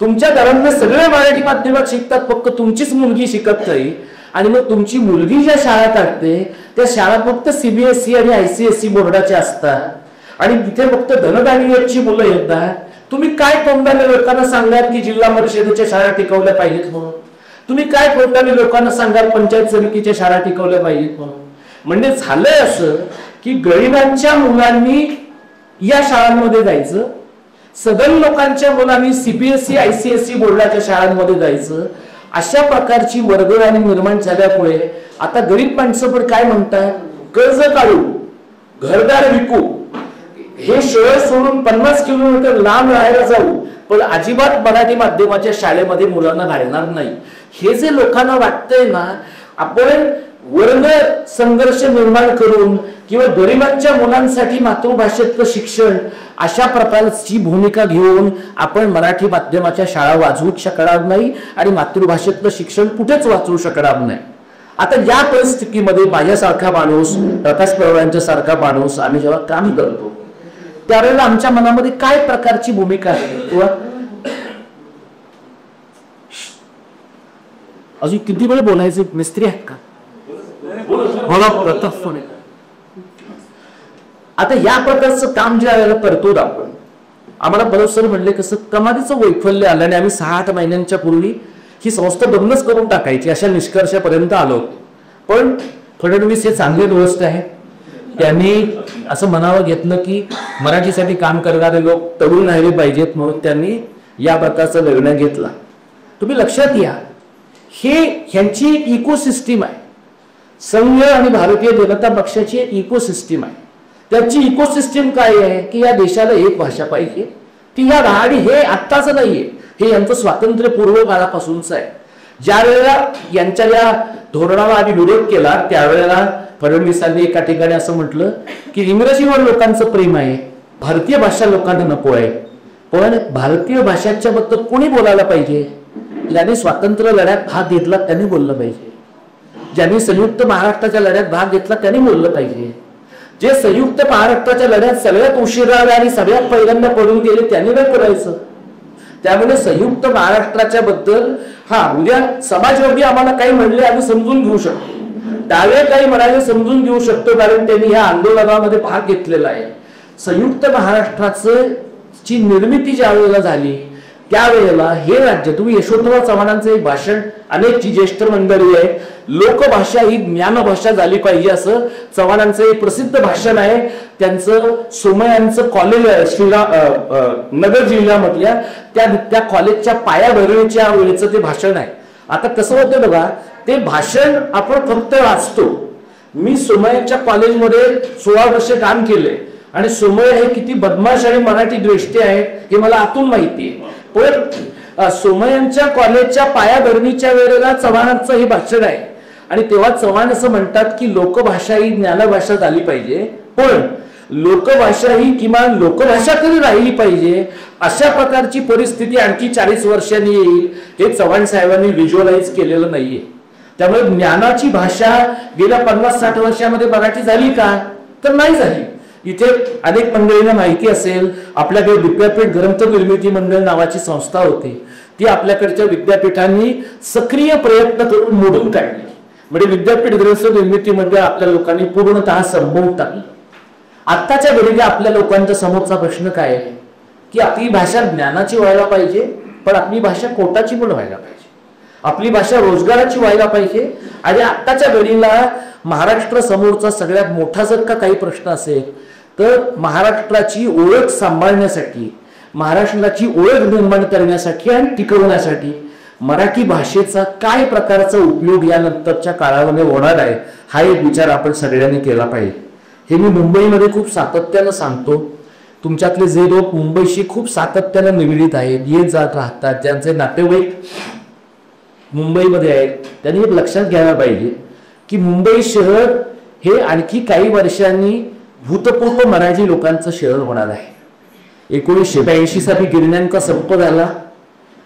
तुमच्या घरातले सगळे मराठी माध्यमात शिकतात, फक्त तुमचीच मुलगी शिकत नाही. आणि मग तुमची मुलगी ज्या शाळा टाकते त्या शाळा फक्त सीबीएसई आणि आयसीएसई बोर्डाच्या असतात आणि तिथे फक्त धनधान्याची मुलं येतात. तुम्ही काय तोंडाने लोकांना सांगाल की जिल्हा परिषदेच्या शाळा टिकवल्या पाहिजेत म्हणून? तुम्ही काय तोंडाने लोकांना सांगाल पंचायत समितीच्या शाळा टिकवल्या पाहिजेत म्हणून? म्हणजे झालंय असं की गरिबांच्या मुलांनी या शाळांमध्ये जायचं, सगळ्या लोकांच्या मुलांनी सीबीएसई आयसीएसई बोर्डाच्या शाळांमध्ये जायचं. अशा प्रकारची वर्गवारी निर्माण झाल्यामुळे आता गरीब माणसं पण काय म्हणतात? कर्ज काढू, घरदार विकू, हे शहर सोडून 50 किलोमीटर लांब राहायला जाऊ, पण अजिबात मराठी माध्यमाच्या शाळेमध्ये मुलांना घालणार नाही. हे जे लोकांना वाटतंय ना, आपण वर्ण संघर्ष निर्माण करून किंवा गरिबांच्या मुलांसाठी मातृभाषेतलं शिक्षण अशा प्रकारची भूमिका घेऊन आपण मराठी माध्यमाच्या शाळा वाचवूच शकणार नाही आणि मातृभाषेतलं शिक्षण कुठेच वाचवू शकणार नाही. आता या परिस्थितीमध्ये माझ्यासारखा माणूस, प्रकाश पवारांच्या सारखा माणूस आम्ही जेव्हा काम करतो त्यावेळेला आमच्या मनामध्ये काय प्रकारची भूमिका आहे किंवा अजून किती वेळ बोलायचे? मिस्त्री आहेत का? बोला प्रताप. आता या प्रकारचं काम ज्या वेळेला करतो आपण, आम्हाला बरोबर सर म्हणले कसं कमालीचं वैफल्य आलं आणि आम्ही 6-8 महिन्यांच्या पूर्वी ही संस्था बंदच करून टाकायची अशा निष्कर्षापर्यंत आलो. पण फडणवीस हे चांगले दोस्त आहे. त्यांनी असं म्हणावं घेतलं की मराठीसाठी काम करणारे लोक तरुण राहिले पाहिजेत म्हणून त्यांनी या प्रकारचा निर्णय घेतला. तुम्ही लक्षात घ्या, हे ह्यांची एक इकोसिस्टीम आहे. संघ आणि भारतीय जनता पक्षाची एक इकोसिस्टीम आहे. त्याची इकोसिस्टीम काय आहे की या देशाला एक भाषा पाहिजे. ती या राहाडी हे आत्ताच नाहीये, हे यांचं स्वातंत्र्यपूर्व काळापासूनच आहे. ज्या वेळेला यांच्या या धोरणाला आम्ही विरोध केला त्यावेळेला फडणवीसांनी एका ठिकाणी असं म्हटलं की इंग्रजीवर लोकांचं प्रेम आहे, भारतीय भाषा लोकांना नको आहे. पण भारतीय भाषाच्या बद्दल कोणी बोलायला पाहिजे? ज्यांनी स्वातंत्र्य लढ्यात भाग घेतला त्यांनी बोललं पाहिजे. ज्यांनी संयुक्त महाराष्ट्राच्या लढ्यात भाग घेतला त्यांनी बोललं पाहिजे. जे संयुक्त महाराष्ट्राच्या लढ्यात सगळ्यात उशिरा आणि सगळ्यात पहिल्यांदा पडून गेले त्यांनी काय करायचं? त्यामुळे संयुक्त महाराष्ट्राच्या बद्दल उद्या समाजवादी आम्हाला काही म्हणले आम्ही समजून घेऊ शकतो, डावे काही म्हणाले समजून घेऊ शकतो, कारण त्यांनी या आंदोलनामध्ये भाग घेतलेला आहे. संयुक्त महाराष्ट्राचं ची निर्मिती ज्या वेळेला झाली त्यावेळेला हे राज्य, तुम्ही यशवंतराव चव्हाणांचं एक भाषण, अनेक जी ज्येष्ठ मंडळी आहे, लोकभाषा ही ज्ञानभाषा झाली पाहिजे असं चव्हाणांचं एक प्रसिद्ध भाषण आहे. त्यांचं सोमयांचं कॉलेज नगर जिल्ह्यामधल्या त्या कॉलेजच्या पायाभरणीच्या वेळेचं ते भाषण आहे. आता कसं होतं बघा, ते भाषण आपण फक्त वाचतो. मी सोमय्याच्या कॉलेजमध्ये 16 वर्ष काम केले आणि सोमय्या हे किती बदमाश आणि मराठी द्वेष्टे आहे हे मला आतून माहिती आहे. पण सोमय्यांच्या कॉलेजच्या पायाभरणीच्या वेळेला चव्हाणांचं हे भाषण आहे आणि तेव्हा चव्हाण असं म्हणतात की लोकभाषा ही ज्ञानभाषा झाली पाहिजे, पण लोकभाषा ही किमान लोकभाषा तरी राहिली पाहिजे. अशा प्रकारची परिस्थिती आणखी 40 वर्षांनी येईल हे चव्हाण साहेबांनी व्हिज्युअलाइज केलेलं नाहीये. त्यामुळे ज्ञानाची भाषा गेल्या 50-60 वर्षामध्ये मराठी झाली का? तर नाही झाली. इथे अनेक मंडळींना माहिती असेल, आपल्याकडे विद्यापीठ ग्रंथ निर्मिती मंडळ नावाची संस्था होती, ती आपल्याकडच्या विद्यापीठांनी सक्रिय प्रयत्न करून मोडून काढली. म्हणजे विद्यापीठ ग्रंथ निर्मिती मंडळ आपल्या लोकांनी पूर्णतः संपवून टाकलं. आत्ताच्या घडीला आपल्या लोकांच्या समोरचा प्रश्न काय आहे की आपली भाषा ज्ञानाची व्हायला पाहिजे, पण आपली भाषा कोटाची पण व्हायला पाहिजे. आपली भाषा रोजगाराची व्हायला पाहिजे. आणि आत्ताच्या घडीला महाराष्ट्र समोरचा सगळ्यात मोठा जर का काही प्रश्न असेल तर महाराष्ट्राची ओळख सांभाळण्यासाठी, महाराष्ट्राची ओळख निर्माण करण्यासाठी आणि टिकवण्यासाठी मराठी भाषेचा काय प्रकारचा उपयोग यानंतरच्या काळामध्ये होणार आहे हा एक विचार आपण सगळ्यांनी केला पाहिजे. हे मी मुंबईमध्ये खूप सातत्यानं सांगतो. तुमच्यातले जे लोक मुंबईशी खूप सातत्यानं निगडीत आहेत, येत जात राहतात, ज्यांचे नातेवाईक मुंबईमध्ये आहेत, त्यांनी एक लक्षात घ्यायला पाहिजे की मुंबई शहर हे आणखी काही वर्षांनी भूतपूर्व मराठी लोकांचं शहर होणार आहे. 1982 साली गिरण्यांचा संप झाला.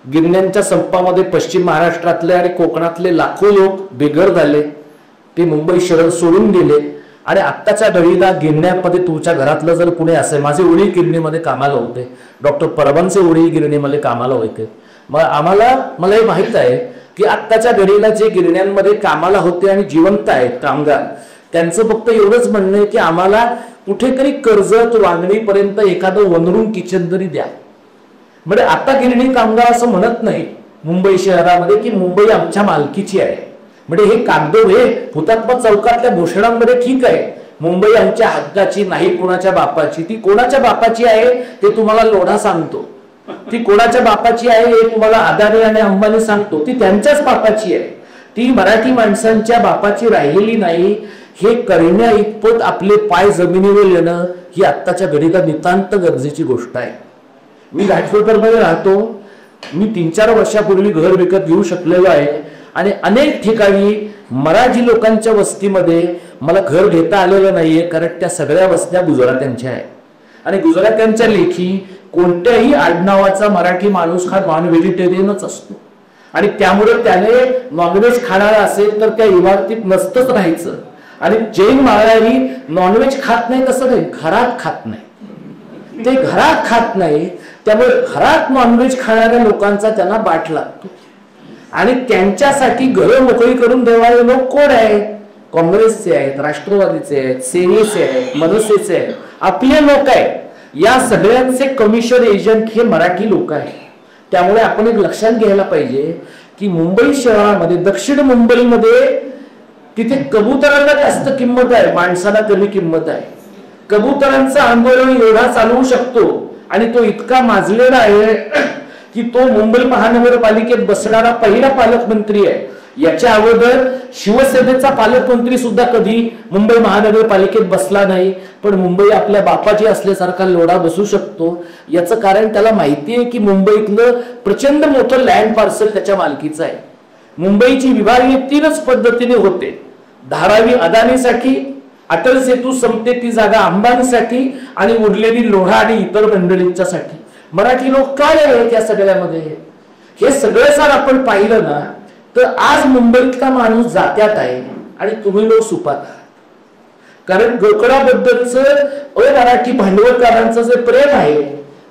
गिरण्यांच्या संपामध्ये पश्चिम महाराष्ट्रातले आणि कोकणातले लाखो लोक बेघर झाले. ते मुंबई शहर सोडून गेले. आणि आत्ताच्या घडीला गिरण्यामध्ये तुमच्या घरातलं जर पुणे असेल, माझे वडील गिरणीमध्ये कामाला होते, डॉक्टर परबांचे वडील गिरणीमध्ये कामाला होते, मग मला हे माहित आहे की आत्ताच्या घडीला जे गिरण्यांमध्ये कामाला होते आणि जिवंत आहेत कामगार, त्यांचं फक्त एवढंच म्हणणं आहे की आम्हाला कुठेतरी कर्जत वांगणीपर्यंत एखादं वनरूम किचन तरी द्या. म्हणजे आता गिरणी कामगार असं म्हणत नाही मुंबई शहरामध्ये की मुंबई आमच्या मालकीची आहे. म्हणजे हे कागदोब हे हुतात्मा चौकातल्या घोषणांमध्ये ठीक आहे, मुंबई आमच्या हक्काची नाही कोणाच्या बापाची. ती कोणाच्या बापाची आहे ते तुम्हाला लोढा सांगतो, ती कोणाच्या बापाची आहे हे तुम्हाला अदानी आणि अंबानी सांगतो, ती त्यांच्याच बापाची आहे. ती मराठी माणसांच्या बापाची राहिलेली नाही. हे करण्या इतपत आपले पाय जमिनीवर येणं ही आत्ताच्या घडीला नितांत गरजेची गोष्ट आहे. मी घाटकोपरमध्ये राहतो. मी 3-4 वर्षापूर्वी घर विकत घेऊ शकलेलो आहे आणि अनेक ठिकाणी मराठी लोकांच्या वस्तीमध्ये मला घर घेता आलेलं नाहीये, कारण त्या सगळ्या वस्त्या गुजरात्यांच्या आहेत. आणि गुजरात्यांच्या लेखी कोणत्याही आडनावाचा मराठी माणूस हा नॉन व्हेजिटेरियनच असतो. आणि त्यामुळे त्याने नॉनव्हेज खाणारा असेल तर त्या इमारतीत नसतंच राहायचं. आणि जैन माळारी नॉनव्हेज खात नाही तसं नाही, घरात खात नाही, ते घरात खात नाही. त्यामुळे घरात नॉनव्हेज खाणाऱ्या लोकांचा त्यांना बाट लागतो. आणि त्यांच्यासाठी घरं मोकळी करून देणारे लोक कोण आहेत? काँग्रेसचे आहेत, राष्ट्रवादीचे आहेत, सेनेचे आहेत, मनसेचे आहेत, आपले लोक आहेत. या सगळ्यांचे कमिशन एजंट हे मराठी लोक आहेत. त्यामुळे आपण एक लक्षात घ्यायला पाहिजे की मुंबई शहरामध्ये, दक्षिण मुंबईमध्ये तिथे कबुतरांना जास्त किंमत आहे, माणसाला कमी किंमत आहे. कबुतरांचं आंदोलन एवढा चालवू शकतो आणि तो इतका माजलेला आहे की तो मुंबई महानगरपालिकेत बसणारा पहिला पालकमंत्री आहे. याच्या अगोदर शिवसेनेचा पालकमंत्री सुद्धा कधी मुंबई महानगरपालिकेत बसला नाही. पण मुंबई आपल्या बापाची असल्यासारखा लोढा बसू शकतो. याचं कारण त्याला माहिती आहे की मुंबईतलं प्रचंड मोठं लँड पार्सल त्याच्या मालकीचं आहे. मुंबईची विभागणी 3च पद्धतीने होते. धारावी अदानीसाठी, अटल सेतू संपते ती जागा अंबानीसाठी आणि उरलेली लोढा आणि इतर मंडळींच्यासाठी. मराठी लोक काय आहेत या सगळ्यामध्ये? हे सगळं जर आपण पाहिलं ना तर आज मुंबईतला माणूस जात्यात आहे आणि तुम्ही लोक सुपात आहात. कारण गोकळाबद्दलचं अमराठी भांडवलदारांचं जे प्रेम आहे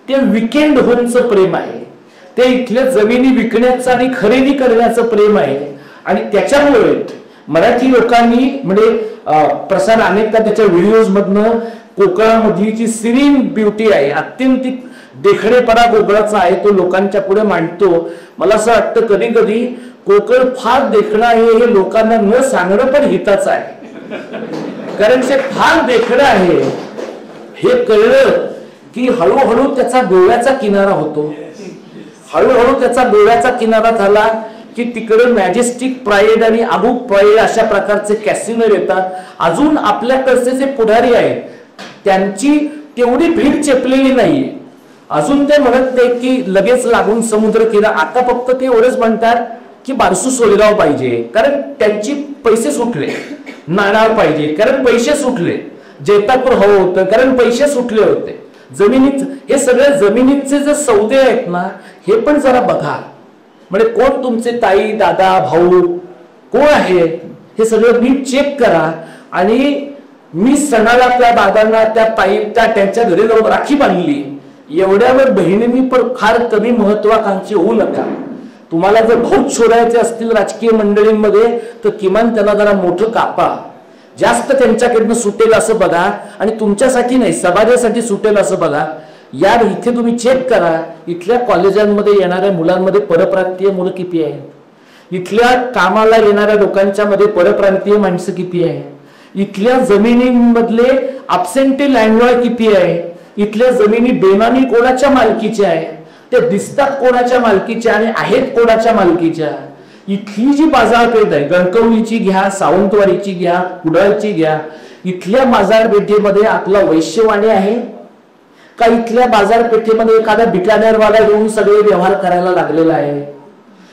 ते विकेंड होमचं प्रेम आहे, ते इथल्या जमिनी विकण्याचं आणि खरेदी करण्याचं प्रेम आहे. आणि त्याच्यामुळे मराठी लोकांनी म्हणजे प्रसाद अनेकदा त्याच्या व्हिडिओज मधनं कोकणामधली जी सिरीन ब्युटी आहे, अत्यंतिक देखणेपणा कोकणाचा आहे, तो लोकांच्या पुढे मांडतो. मला असं वाटतं कधी कधी कोकण फार देखणं आहे हे लोकांना न सांगणं पण हिताचं आहे. कारण ते फार देखणं आहे हे कळलं की हळूहळू त्याचा गोव्याचा किनारा होतो. हळूहळू त्याचा गोव्याचा किनारा झाला की तिकडे मॅजेस्टिक प्राईड आणि अमुक प्राईड अशा प्रकारचे कॅसिनो येतात. अजून आपल्याकडचे जे पुढारी आहेत त्यांची तेवढी भीड चेपलेली नाहीये. अजून ते म्हणत नाही की लगेच लागून समुद्र किनारा. आता फक्त ते एवढंच म्हणतात की बारसू सोयगाव पाहिजे, कारण त्यांची पैसे सुटले. नाणार पाहिजे कारण पैसे सुटले. जैतापूर हवं होतं कारण पैसे सुटले होते. जमिनीत हे सगळे जमिनीचे जे सौदे आहेत ना हे पण जरा बघा. म्हणजे कोण तुमचे ताई, दादा, भाऊ कोण आहेत हे सगळं नीट चेक करा. आणि मी सणाला त्या दादांना, त्या ताई, त्यांच्या घरी जाऊन राखी बांधली, एवढ्यावर बहिणींनी पण फार कमी महत्वाकांक्षी होऊ नका. तुम्हाला जर भाऊ सोडायचे असतील राजकीय मंडळींमध्ये तर किमान त्यांना जरा मोठं कापा, जास्त त्यांच्याकडनं सुटेल असं बघा. आणि तुमच्यासाठी नाही, समाजासाठी सुटेल असं बघा. यार इथे तुम्ही चेक करा, इथल्या कॉलेजांमध्ये येणाऱ्या मुलांमध्ये परप्रांतीय मुलं किती आहेत? इथल्या कामाला येणाऱ्या लोकांच्या मध्ये परप्रांतीय माणसं किती आहे, इथल्या जमिनींमधले अब्सेंटी लँडलॉर्ड किती आहे, इथल्या जमिनी बेनामी कोणाच्या मालकीच्या आहे, ते दिसतात कोणाच्या मालकीच्या आणि आहेत कोणाच्या मालकीच्या. इथली जी बाजारपेठ आहे, गणकवलीची घ्या, सावंतवाडीची घ्या, कुडाळची घ्या, इथल्या बाजारपेठेमध्ये आपला वैश्यवाणी आहे का इथल्या बाजारपेठेमध्ये एखादा बिकानेरवाला येऊन सगळे व्यवहार करायला लागलेला आहे.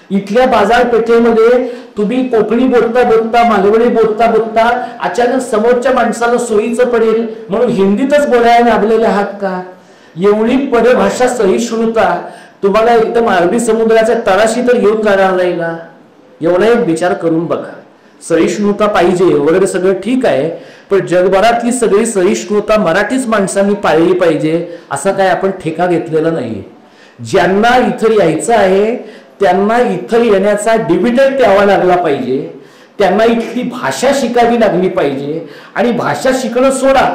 इथल्या बाजारपेठेमध्ये तुम्ही कोकणी बोलता बोलता, मालवणी बोलता बोलता अचानक समोरच्या माणसाला सोयीचं पडेल म्हणून हिंदीतच बोलायला लागलेले आहात का? एवढी परभाषा सहिष्णुता तुम्हाला एकदम अरबी समुद्राच्या तळाशी तर घेऊन जाणार नाही ना. एवढा एक विचार करून बघा. सहिष्णुता पाहिजे वगैरे सगळं ठीक आहे, पण जगभरातली सगळी सहिष्णुता मराठीच माणसांनी पाळली पाहिजे असा काय आपण ठेका घेतलेला नाहीये. ज्यांना इथं यायचं आहे त्यांना इथं येण्याचा डिव्हिडंड द्यावा लागला पाहिजे, त्यांना इथली भाषा शिकावी लागली पाहिजे. आणि भाषा शिकणं सोडा,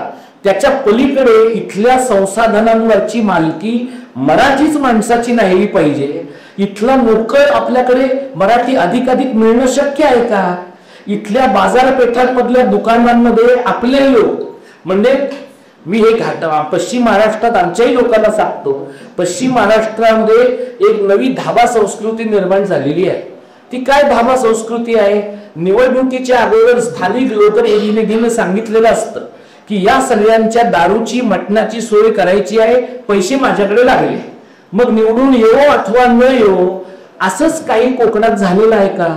त्याच्या पलीकडे इथल्या संसाधनांवरची मालकी मराठीच माणसाची नाही पाहिजे. इथला नोकर आपल्याकडे मराठी अधिकाधिक मिळणं शक्य आहे का? इथल्या बाजारपेठांमधल्या दुकानांमध्ये आपले लोक, म्हणजे मी हे पश्चिम महाराष्ट्रात आमच्याही लोकांना सांगतो, पश्चिम महाराष्ट्रामध्ये एक नवी धाबा संस्कृती निर्माण झालेली आहे. ती काय धाबा संस्कृती आहे? निवडणुकीच्या अगोदर स्थानिक लोकप्रतिनिधींनी सांगितलेलं असतं की या सगळ्यांच्या दारूची मटणाची सोय करायची आहे, पैसे माझ्याकडे लागले, मग निवडून येवो अथवा न येवो. असंच काही कोकणात झालेलं आहे का?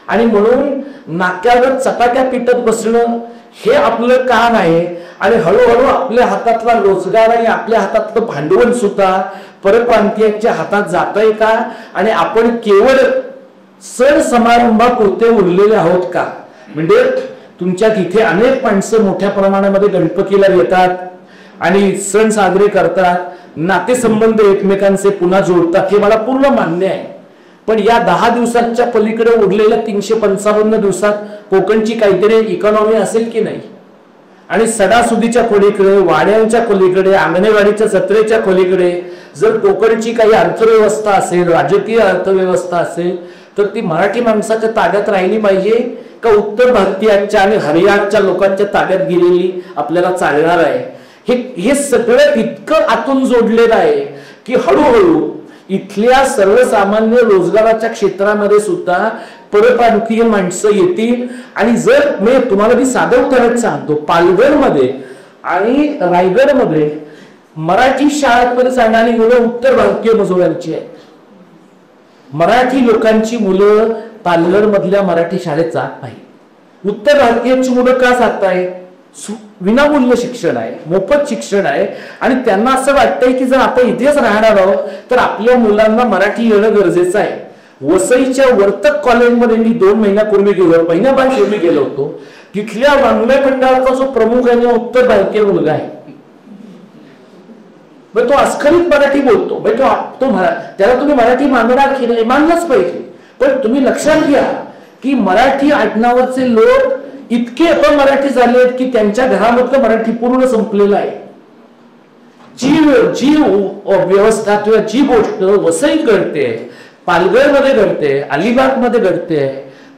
आणि म्हणून नाक्यावर चटाक्या पिटत बसणं हे आपलं काम आहे. आणि हळूहळू आपल्या हातातला रोजगार आणि आपल्या हातातलं भांडवल सुद्धा परप्रांतीयांच्या हातात जातंय का? आणि आपण केवळ सण समारंभापुरते उरलेले आहोत का? म्हणजे तुमच्यात इथे अनेक माणसं मोठ्या प्रमाणामध्ये गणपतीला येतात आणि सण साजरे करतात, नातेसंबंध एकमेकांचे पुन्हा जोडतात, हे मला पूर्ण मान्य आहे. पण या 10 दिवसांच्या पलीकडे उरलेल्या 355 दिवसात कोकणची काहीतरी इकॉनॉमी असेल की नाही? आणि सणासुदीच्या खोलीकडे, वाड्यांच्या खोलीकडे, अंगणेवाडीच्या जत्रेच्या खोलीकडे जर कोकणची काही अर्थव्यवस्था असेल, राजकीय अर्थव्यवस्था असेल, तर ती मराठी माणसाच्या ताब्यात राहिली पाहिजे का उत्तर भारतीयांच्या आणि हरियाणाच्या लोकांच्या ताब्यात गेलेली आपल्याला चालणार आहे? हे सगळं इतकं आतून जोडलेलं आहे की हळूहळू इथल्या सर्वसामान्य रोजगाराच्या क्षेत्रामध्ये सुद्धा परप्रांतीय माणसं येतील. आणि जर मी तुम्हाला साधं उदाहरण सांगतो, पालघरमध्ये आणि रायगडमध्ये मराठी शाळांमध्ये जाणारी मुलं उत्तर भारतीय मजुरांची आहेत. मराठी लोकांची मुलं पालघर मधल्या मराठी शाळेत जात नाही. उत्तर भारतीयांची मुलं का जात आहे? विनामूल्य शिक्षण आहे, मोफत शिक्षण आहे. आणि त्यांना असं वाटतंय की जर आपण इथेच राहणार आहोत तर आपल्या मुलांना मराठी येणं गरजेचं आहे. वसईच्या वर्तक कॉलेजमध्ये मी 2 महिन्यापूर्वी गेलो, महिन्यापूर्वी गेलो होतो. तिथल्या वाङ्मय मंडळाचा जो प्रमुख आहे तो उत्तर भारतीय मुलगा आहे. तो अस्खलित मराठी बोलतो. त्याला तुम्ही मराठी मानणार की नाही? मानलंच पाहिजे. पण तुम्ही लक्षात घ्या की मराठी आडनावाचे लोक इतके आपण मराठी झाले आहेत की त्यांच्या घरामधलं मराठी पूर्ण संपलेलं आहे. जी व्यवस्था किंवा जी गोष्ट वसईत घडते, पालघरमध्ये घडते, अलिबागमध्ये घडते,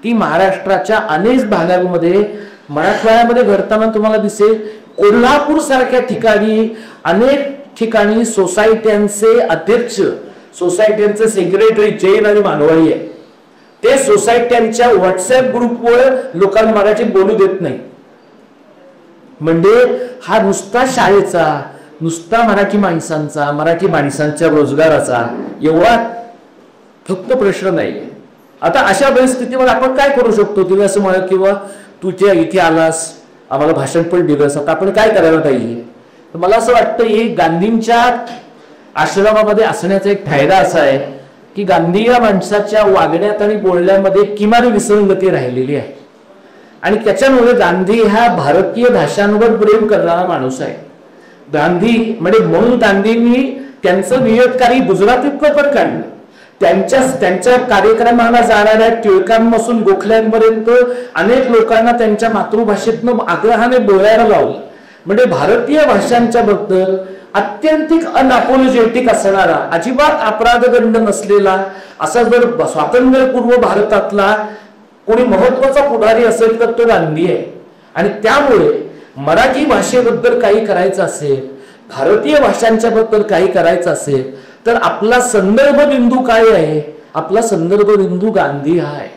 ती महाराष्ट्राच्या अनेक भागांमध्ये मराठवाड्यामध्ये घडताना तुम्हाला दिसेल. कोल्हापूर सारख्या ठिकाणी अनेक ठिकाणी सोसायट्यांचे अध्यक्ष, सोसायट्यांचे सेक्रेटरी जैन आणि मानवाडी आहे. ते सोसायट्यांच्या व्हॉट्सअप ग्रुपवर लोकांना मराठी बोलू देत नाही. म्हणजे हा नुसता शाळेचा, नुसता मराठी माणसांचा, मराठी माणसांच्या रोजगाराचा एवढा फक्त प्रश्न नाही. आता अशा परिस्थितीवर आपण काय करू शकतो? तुम्ही असं म्हणा किंवा तू इथे आलास, आम्हाला भाषण पण दिलंस, आता आपण काय करायला पाहिजे? मला असं वाटतं हे गांधींच्या आश्रमामध्ये असण्याचा एक फायदा असा आहे की गांधी या माणसाच्या वागण्यात आणि बोलण्यामध्ये किमान विसंगती राहिलेली आहे. आणि त्याच्यामुळे गांधी हा भारतीय भाषांवर प्रेम करणारा माणूस आहे. गांधी म्हणजे म्हणून गांधींनी त्यांचं नियतकारी गुजरातीतलं पण काढलं. त्यांच्या कार्यक्रमाला जाणाऱ्या टिळकांपासून गोखल्यांपर्यंत अनेक लोकांना त्यांच्या मातृभाषेतनं आग्रहाने बोलायला लावलं. म्हणजे भारतीय भाषांच्या बद्दल अत्यंतिक अनअपोलोजेटिक असणारा, अजिबात अपराधगंड नसलेला असा जर स्वातंत्र्यपूर्व भारतातला कोणी महत्वाचा पुढारी असेल तर तो गांधी आहे. आणि त्यामुळे मराठी भाषेबद्दल काही करायचं असेल, भारतीय भाषांच्या बद्दल काही करायचं असेल तर आपला संदर्भ बिंदू काय आहे? आपला संदर्भ बिंदू गांधी हा आहे.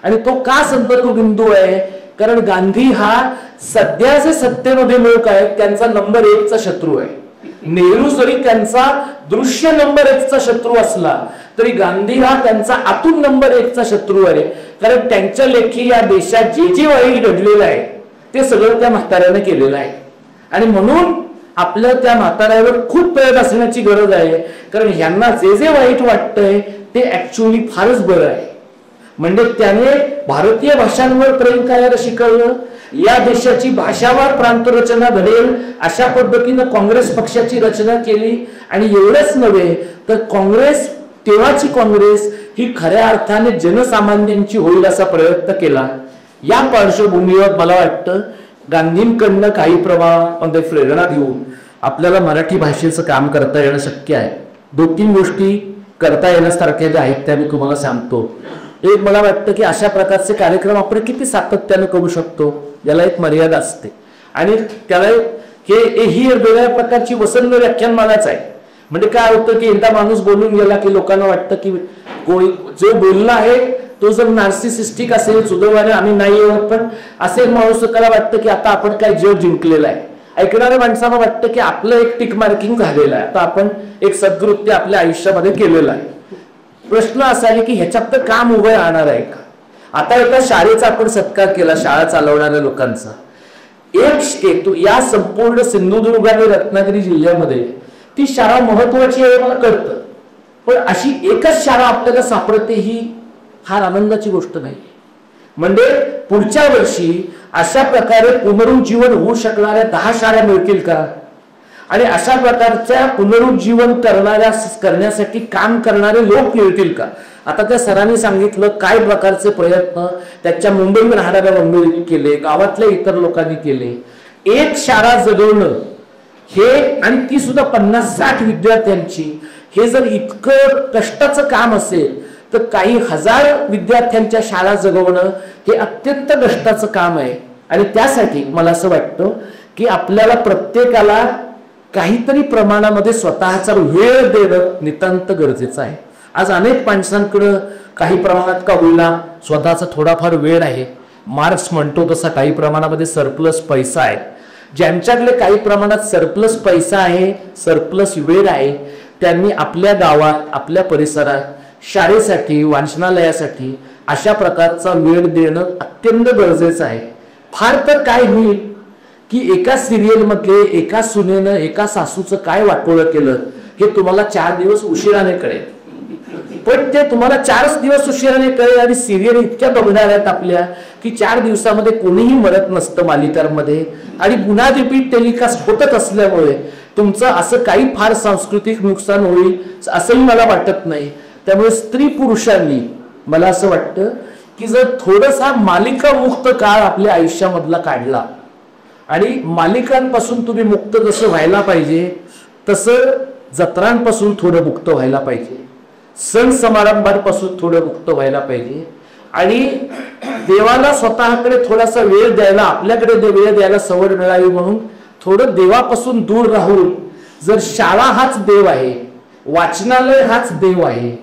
आणि तो का संदर्भ बिंदू आहे? कारण गांधी हा सध्या जे सत्तेमध्ये लोक आहेत त्यांचा नंबर 1 चा शत्रू आहे. नेहरू जरी त्यांचा दृश्य नंबर 1 चा शत्रू असला तरी गांधी हा त्यांचा आतून नंबर 1 चा शत्रू आहे. कारण त्यांच्या लेखी या देशात जे जे वाईट घडलेलं आहे ते सगळं त्या म्हाताऱ्याने केलेलं आहे. आणि म्हणून आपल्या त्या म्हाताऱ्यावर खूप प्रेम असण्याची गरज आहे. कारण ह्यांना जे जे वाईट वाटतंय ते ऍक्च्युअली फारच बरं आहे. म्हणजे त्याने भारतीय भाषांवर प्रेम करायला शिकवलं, या देशाची भाषावार प्रांतरचना घडेल अशा पद्धतीनं काँग्रेस पक्षाची रचना केली. आणि एवढंच नव्हे तर काँग्रेस, तेव्हाची काँग्रेस ही खऱ्या अर्थाने जनसामान्यांची होईल असा प्रयत्न केला. या पार्श्वभूमीवर मला वाटतं गांधींकडनं काही प्रमाणामध्ये प्रेरणा घेऊन आपल्याला मराठी भाषेचं काम करता येणं शक्य आहे. 2-3 गोष्टी करता येण्यासारख्या ज्या आहेत त्या मी तुम्हाला सांगतो. एक, मला वाटतं की अशा प्रकारचे कार्यक्रम आपण किती सातत्यानं करू शकतो याला एक मर्यादा असते. आणि त्याला ही वेगळ्या प्रकारची वसंत व्याख्यानमालाच आहे. म्हणजे काय होतं की एकदा माणूस बोलून गेला की लोकांना वाटतं की जो बोलला आहे तो जर नार्सिसिस्टिक असेल, सुदैवाने आम्ही नाही, पण असे माणसाला वाटतं की आता आपण काय जग जिंकलेलं आहे. ऐकणाऱ्या माणसाला वाटतं की आपलं एक टिक मार्किंग झालेलं आहे, आता आपण एक सद्कृत्य आपल्या आयुष्यामध्ये केलेलं आहे. प्रश्न असा आहे की ह्याच्यात तर काम उभं राहणार आहे का? आता एका शाळेचा आपण सत्कार केला, शाळा चालवणाऱ्या लोकांचा. या संपूर्ण सिंधुदुर्ग आणि रत्नागिरी जिल्ह्यामध्ये ती शाळा महत्वाची आहे मला कळतं, पण अशी एकच शाळा आपल्याला सापडते ही फार आनंदाची गोष्ट नाही. म्हणजे पुढच्या वर्षी अशा प्रकारे पुनरुज्जीवन होऊ शकणाऱ्या 10 शाळा मिळतील का? आणि अशा प्रकारच्या पुनरुज्जीवन करण्यासाठी काम करणारे लोक मिळतील का? आता त्या सरांनी सांगितलं काय प्रकारचे प्रयत्न त्याच्या मुंबईत राहणाऱ्या मंडळींनी केले, गावातल्या इतर लोकांनी केले. एक शाळा जगवणं हे, आणि ती सुद्धा 50-60 विद्यार्थ्यांची, हे जर इतकं कष्टाचं काम असेल तर काही हजार विद्यार्थ्यांच्या शाळा जगवणं हे अत्यंत कष्टाचं काम आहे. आणि त्यासाठी मला असं वाटतं की आपल्याला प्रत्येकाला काहीतरी प्रमाणामध्ये स्वतःचा वेळ देणं नितांत गरजेचं आहे. आज अनेक माणसांकडे काही प्रमाणात का होईना स्वतःचा थोडाफार वेळ आहे. मार्क्स म्हणतो तसा काही प्रमाणामध्ये सरप्लस पैसा आहे. ज्यांच्याकडे काही प्रमाणात सरप्लस पैसा आहे, सरप्लस वेळ आहे, त्यांनी आपल्या गावात, आपल्या परिसरात शाळेसाठी, वाचनालयासाठी अशा प्रकारचा वेळ देणं अत्यंत गरजेचं आहे. फार तर काय होईल की एका सिरियल मध्ये एका सुनेनं एका सासूचं काय वाटोळं केलं हे तुम्हाला 4 दिवस उशिराने कळेल, पण ते तुम्हाला 4 दिवस उशिराने कळेल. आणि सिरियल इतक्या बघणार आहेत आपल्या की 4 दिवसामध्ये कोणीही मरत नसतं मालिकांमध्ये, आणि पुन्हा रिपीट टेलिकास्ट होतच असल्यामुळे तुमचं असं काही फार सांस्कृतिक नुकसान होईल असंही मला वाटत नाही. त्यामुळे स्त्री पुरुषांनी मला असं वाटतं की जर थोडासा मालिका मुक्त काळ आपल्या आयुष्यामधला काढला, आणि मालिकांपासून तुम्ही मुक्त जसं व्हायला पाहिजे तसं जत्रांपासून थोडं मुक्त व्हायला पाहिजे, सण समारंभांपासून थोडं मुक्त व्हायला पाहिजे, आणि देवाला स्वतःकडे थोडासा वेळ द्यायला, आपल्याकडे वेळ द्यायला सवय मिळावी म्हणून थोडं देवापासून दूर राहून, जर शाळा हाच देव आहे, वाचनालय हाच देव आहे,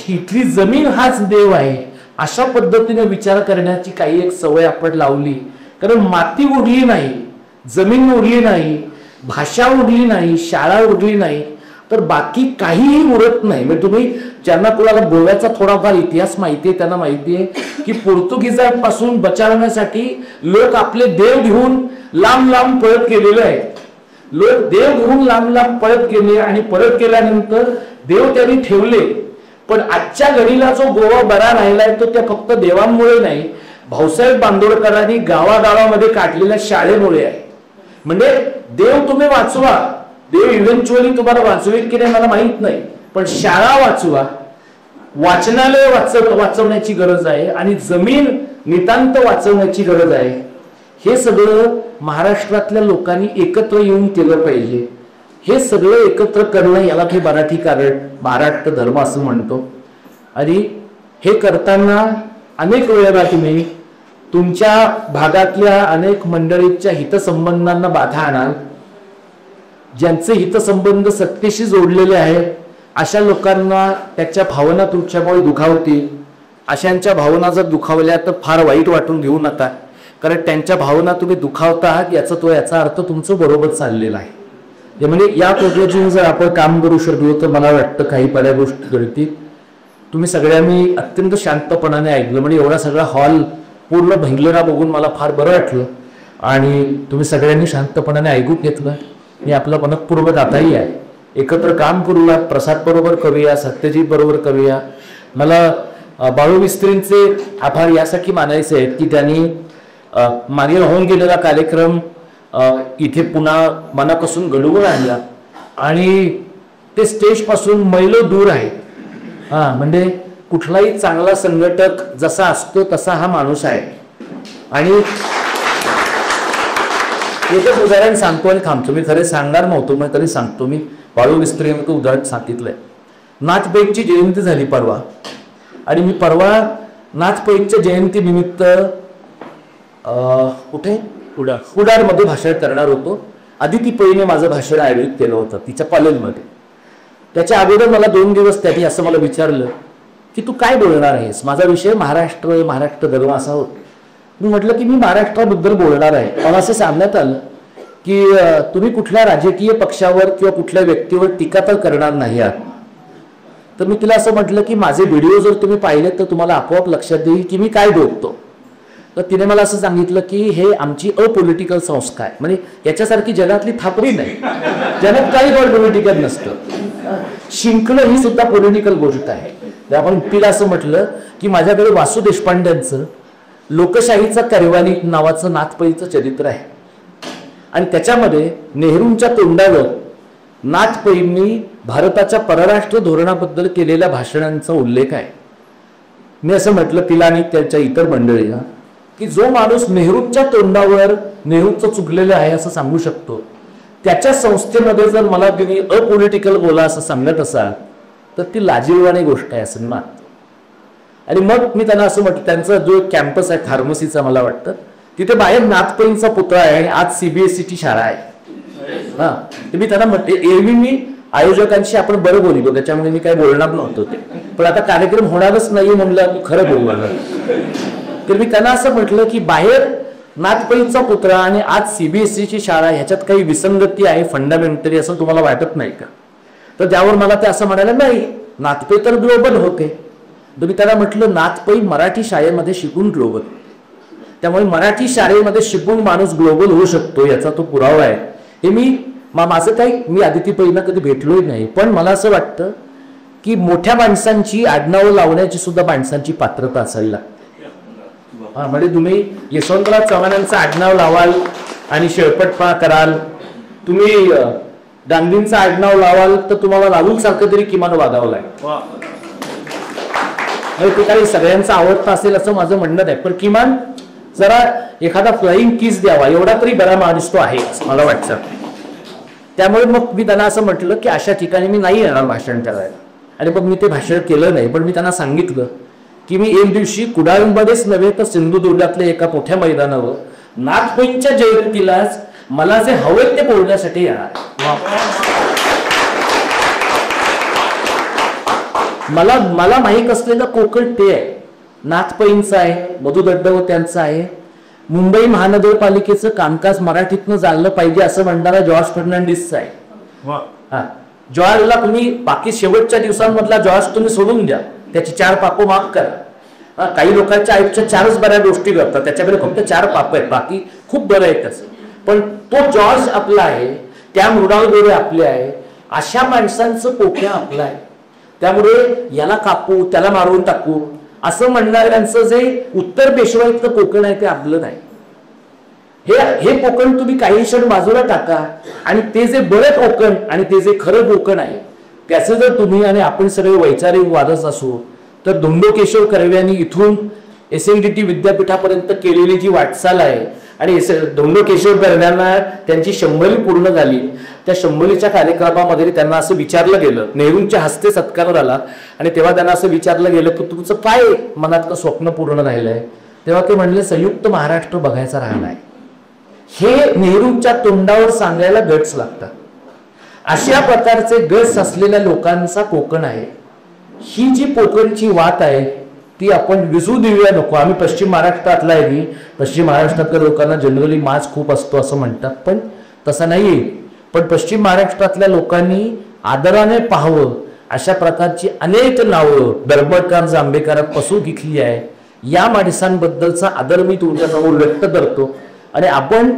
इथली जमीन हाच देव आहे, अशा पद्धतीने विचार करण्याची काही एक सवय आपण लावली. कारण माती उरली नाही, जमीन उरली नाही, भाषा उरली नाही, शाळा उरली नाही तर बाकी काहीही उरत नाही. म्हणजे तुम्ही ज्यांना कोणाला गोव्याचा थोडाफार इतिहास माहिती आहे त्यांना माहिती आहे की पोर्तुगीजांपासून बचावण्यासाठी लोक आपले देव घेऊन लांब लांब पळत गेलेले आहेत. लोक देव घेऊन लांब लांब पळत गेले, आणि परत गेल्यानंतर देव त्यांनी ठेवले. पण आजच्या घडीला जो गोवा बरा राहिलाय तो त्या फक्त देवांमुळे नाही, भाऊसाहेब बांदोडकरांनी गावागावामध्ये काढलेल्या शाळेमुळे आहे. म्हणजे देव तुम्ही वाचवा, देव इव्हेंच्युअली तुम्हाला वाचवेल की नाही मला माहित नाही, पण शाळा वाचवा, वाचनालय वाचवण्याची गरज आहे, आणि जमीन नितांत वाचवण्याची गरज आहे. हे सगळं महाराष्ट्रातल्या लोकांनी एकत्र येऊन केलं पाहिजे. हे सगळं एकत्र करणं याला ते मराठी कारण महाराष्ट्र धर्म असं म्हणतो. आणि हे करताना अनेक वेळेला तुम्ही तुमच्या भागातल्या अनेक मंडळींच्या हितसंबंधांना बाधा आणाल. ज्यांचे हितसंबंध सत्तेशी जोडलेले आहेत अशा लोकांना त्याच्या भावना तुमच्यामुळे दुखावतील. अशांच्या भावना जर दुखावल्या तर फार वाईट वाटून घेऊ नका, कारण त्यांच्या भावना तुम्ही दुखावता आहात याचा अर्थ तुमचं बरोबर चाललेलं आहे. म्हणजे या पद्धतीने जर आपण काम करू शकलो तर मला वाटतं काही बऱ्या गोष्टी घडतील. तुम्ही सगळ्यांनी अत्यंत शांतपणाने ऐकलं, म्हणजे एवढा सगळा हॉल पूर्ण भंगलेला बघून मला फार बरं वाटलं. आणि तुम्ही सगळ्यांनी शांतपणाने ऐकून घेतलं. मी आपलं मनपूर्वक आताही आहे. एकत्र काम करूया, प्रसाद बरोबर करूया, सत्यजित बरोबर करूया. मला बाळू मिस्त्रींचे आभार यासाठी मानायचे आहेत की त्यांनी मागे होऊन गेलेला कार्यक्रम इथे पुन्हा मनापासून घडवून आणला आणि ते स्टेज पासून मैलो दूर आहे. म्हणजे कुठलाही चांगला संघटक जसा असतो तसा हा माणूस आहे. आणि एकच उदाहरण सांगतो आणि थांबतो. मी खरे सांगणार नव्हतो, मग तरी सांगतो. मी बाळू मिस्त्रींचं उदाहरण सांगितलंय. नाथपैकीची जयंती झाली परवा, आणि मी परवा नाथपैकीच्या जयंती निमित्त कुठे कुडाळमध्ये भाषण करणार होतो. आदिती पैने माझं भाषण आयोजित केलं होतं तिच्या कॉलेजमध्ये. त्याच्या अगोदर मला 2 दिवस त्यांनी असं मला विचारलं की तू काय बोलणार आहेस. माझा विषय महाराष्ट्र धर्म असा होता. मी म्हटलं की मी महाराष्ट्राबद्दल बोलणार आहे. मला असं सांगण्यात आलं की तुम्ही कुठल्या राजकीय पक्षावर किंवा कुठल्या व्यक्तीवर टीका तर करणार नाही आहात. तर मी तिला असं म्हटलं की माझे व्हिडिओ जर तुम्ही पाहिले तर तुम्हाला आपोआप लक्षात येईल की मी काय बोलतो. तर तिने मला असं सांगितलं की हे आमची अपॉलिटिकल संस्था आहे. म्हणजे याच्यासारखी जगातली थापरी नाही. जगात काही पॉलिटिकल नसतं. शिंकणं ही सुद्धा पॉलिटिकल गोष्ट आहे. आपण तिला असं म्हटलं की माझ्याकडे वासू देशपांड्यांचं लोकशाहीचा कारवानी नावाचं नाथपैचं चरित्र आहे, आणि त्याच्यामध्ये नेहरूंच्या तोंडावर नाथपैंनी भारताच्या परराष्ट्र धोरणाबद्दल केलेल्या भाषणांचा उल्लेख आहे. मी असं म्हटलं तिला आणि त्याच्या इतर मंडळीला की जो माणूस नेहरूंच्या तोंडावर नेहरूंचं चुकलेलं आहे असं सांगू शकतो, त्याच्या संस्थेमध्ये जर मला तुम्ही अपॉलिटिकल बोला असं सांगत असाल तर ती लाजिरवाणी गोष्ट आहे असं मानतो. आणि मग मी त्यांना असं म्हटलं, त्यांचा जो कॅम्पस आहे फार्मसीचा मला वाटतं, तिथे बाहेर नाथपैंचा पुतळा आहे आणि आज CBSE ची शाळा आहे. मी त्यांना म्हटले, एरवी मी आयोजकांशी आपण बरं बोलतो त्याच्यामुळे मी काय बोलणार नव्हतो ते, पण आता कार्यक्रम होणारच नाही म्हणलं तू खरं बोलणार. तर मी त्यांना असं म्हटलं की बाहेर नाथपैंचा पुतळा आणि आज CBSE ची शाळा ह्याच्यात काही विसंगती आहे फंडामेंटली असं तुम्हाला वाटत नाही का. तर त्यावर मला ते असं म्हणायला, नाही नाथपै तर ग्लोबल होते. तर मी त्याला म्हटलं नाथपै मराठी शाळेमध्ये शिकून ग्लोबल, त्यामुळे मराठी शाळेमध्ये शिकून माणूस ग्लोबल होऊ शकतो याचा तो पुरावा आहे. हे माझं काही मी आदिती पैंना कधी भेटलोही नाही, पण मला असं वाटतं की मोठ्या माणसांची आडनावं लावण्याची सुद्धा माणसांची पात्रता असायला लागते. म्हणजे तुम्ही यशवंतराव चव्हाणांचं आडनाव लावाल आणि शेळपटपणा कराल, तुम्ही गांधींचं आडनाव लावाल तर तुम्हाला लालू सारखं तरी किमान वागावं लागेल. ते काही सगळ्यांचं आवडतं असेल असं माझं म्हणणं आहे, पण किमान जरा एखादा फ्लाइंग किस द्यावा एवढा तरी बरा माणूस तो आहे मला वाटतं. त्यामुळे मग मी त्यांना असं म्हटलं की अशा ठिकाणी मी नाही येणार भाषण करायला, आणि मग मी ते भाषण केलं नाही. पण मी त्यांना सांगितलं की मी एक दिवशी कुडाळमध्येच नव्हे तर सिंधुदुर्गातल्या एका मोठ्या मैदानावर नाथपैंच्या जयंतीलाच मला जे हवे ते बोलण्यासाठी येणार. मला माहीत असलेलं कोकण ते आहे, नाथपैंचं आहे, मधु दंडवत्यांचं आहे. मुंबई महानगरपालिकेचं कामकाज मराठीतनं चाललं पाहिजे असं म्हणणारा जॉर्ज फर्नांडिसचं आहे. जॉर्जला तुम्ही बाकी शेवटच्या दिवसांमधला जॉर्ज तुम्ही सोडून द्या, त्याची 4 पापं माफ करा. काही लोकांच्या आयुष्यात 4च बऱ्या गोष्टी करतात, त्याच्याकडे फक्त 4 पाप आहेत, बाकी खूप बरं आहे त्याचं. पण तो जॉर्ज आपला आहे, त्या मृणालगोरे आपले आहे, अशा माणसांचं पोक्या आपलं आहे. त्यामुळे याला कापू त्याला मारून टाकू असं म्हणणाऱ्यांचं जे उत्तर पेशवाईतलं कोकण आहे ते आपलं नाही. हे कोकण तुम्ही काही क्षण बाजूला टाका, आणि ते जे बरं कोकण आणि ते जे खरं कोकण आहे त्याचं जर तुम्ही आणि आपण सगळे वैचारिक वादच असू तर धोंडो केशव कर्व्यांनी इथून SNDT विद्यापीठापर्यंत केलेली जी वाटचाल आहे, आणि धोंडो केशव कर्व्यांना त्यांची 100वी पूर्ण झाली, त्या 100च्या कार्यक्रमामध्ये त्यांना असं विचारलं गेलं, नेहरूंच्या हस्ते सत्कार झाला आणि तेव्हा त्यांना असं विचारलं गेलं की तुमचं काय मनातलं स्वप्न पूर्ण राहिलंय, तेव्हा ते म्हणले संयुक्त महाराष्ट्र बघायचा राहिलाय. हे नेहरूंच्या तोंडावर सांगायला गट्स लागतात. अशा प्रकारचे गट्स असलेल्या लोकांचा कोकण आहे. ही जी कोकणची वाट आहे ती आपण विसरू देऊया नको. आम्ही पश्चिम महाराष्ट्रातला आहे की पश्चिम महाराष्ट्रातल्या लोकांना जनरली माज खूप असतो असं म्हणतात, पण तसं नाहीये. पण पश्चिम महाराष्ट्रातल्या लोकांनी आदराने पाहावं अशा प्रकारची अनेक नावं दरबडकार जांभेकरात पसू घेतली आहे. या माणसांबद्दलचा आदर मी तुमच्यासमोर व्यक्त करतो आणि आपण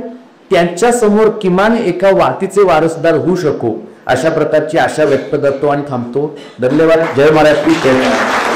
त्यांच्या समोर किमान एका वातीचे वारसदार होऊ शकू अशा प्रकारची आशा व्यक्त करतो आणि थांबतो. धन्यवाद. जय महाराष्ट्र.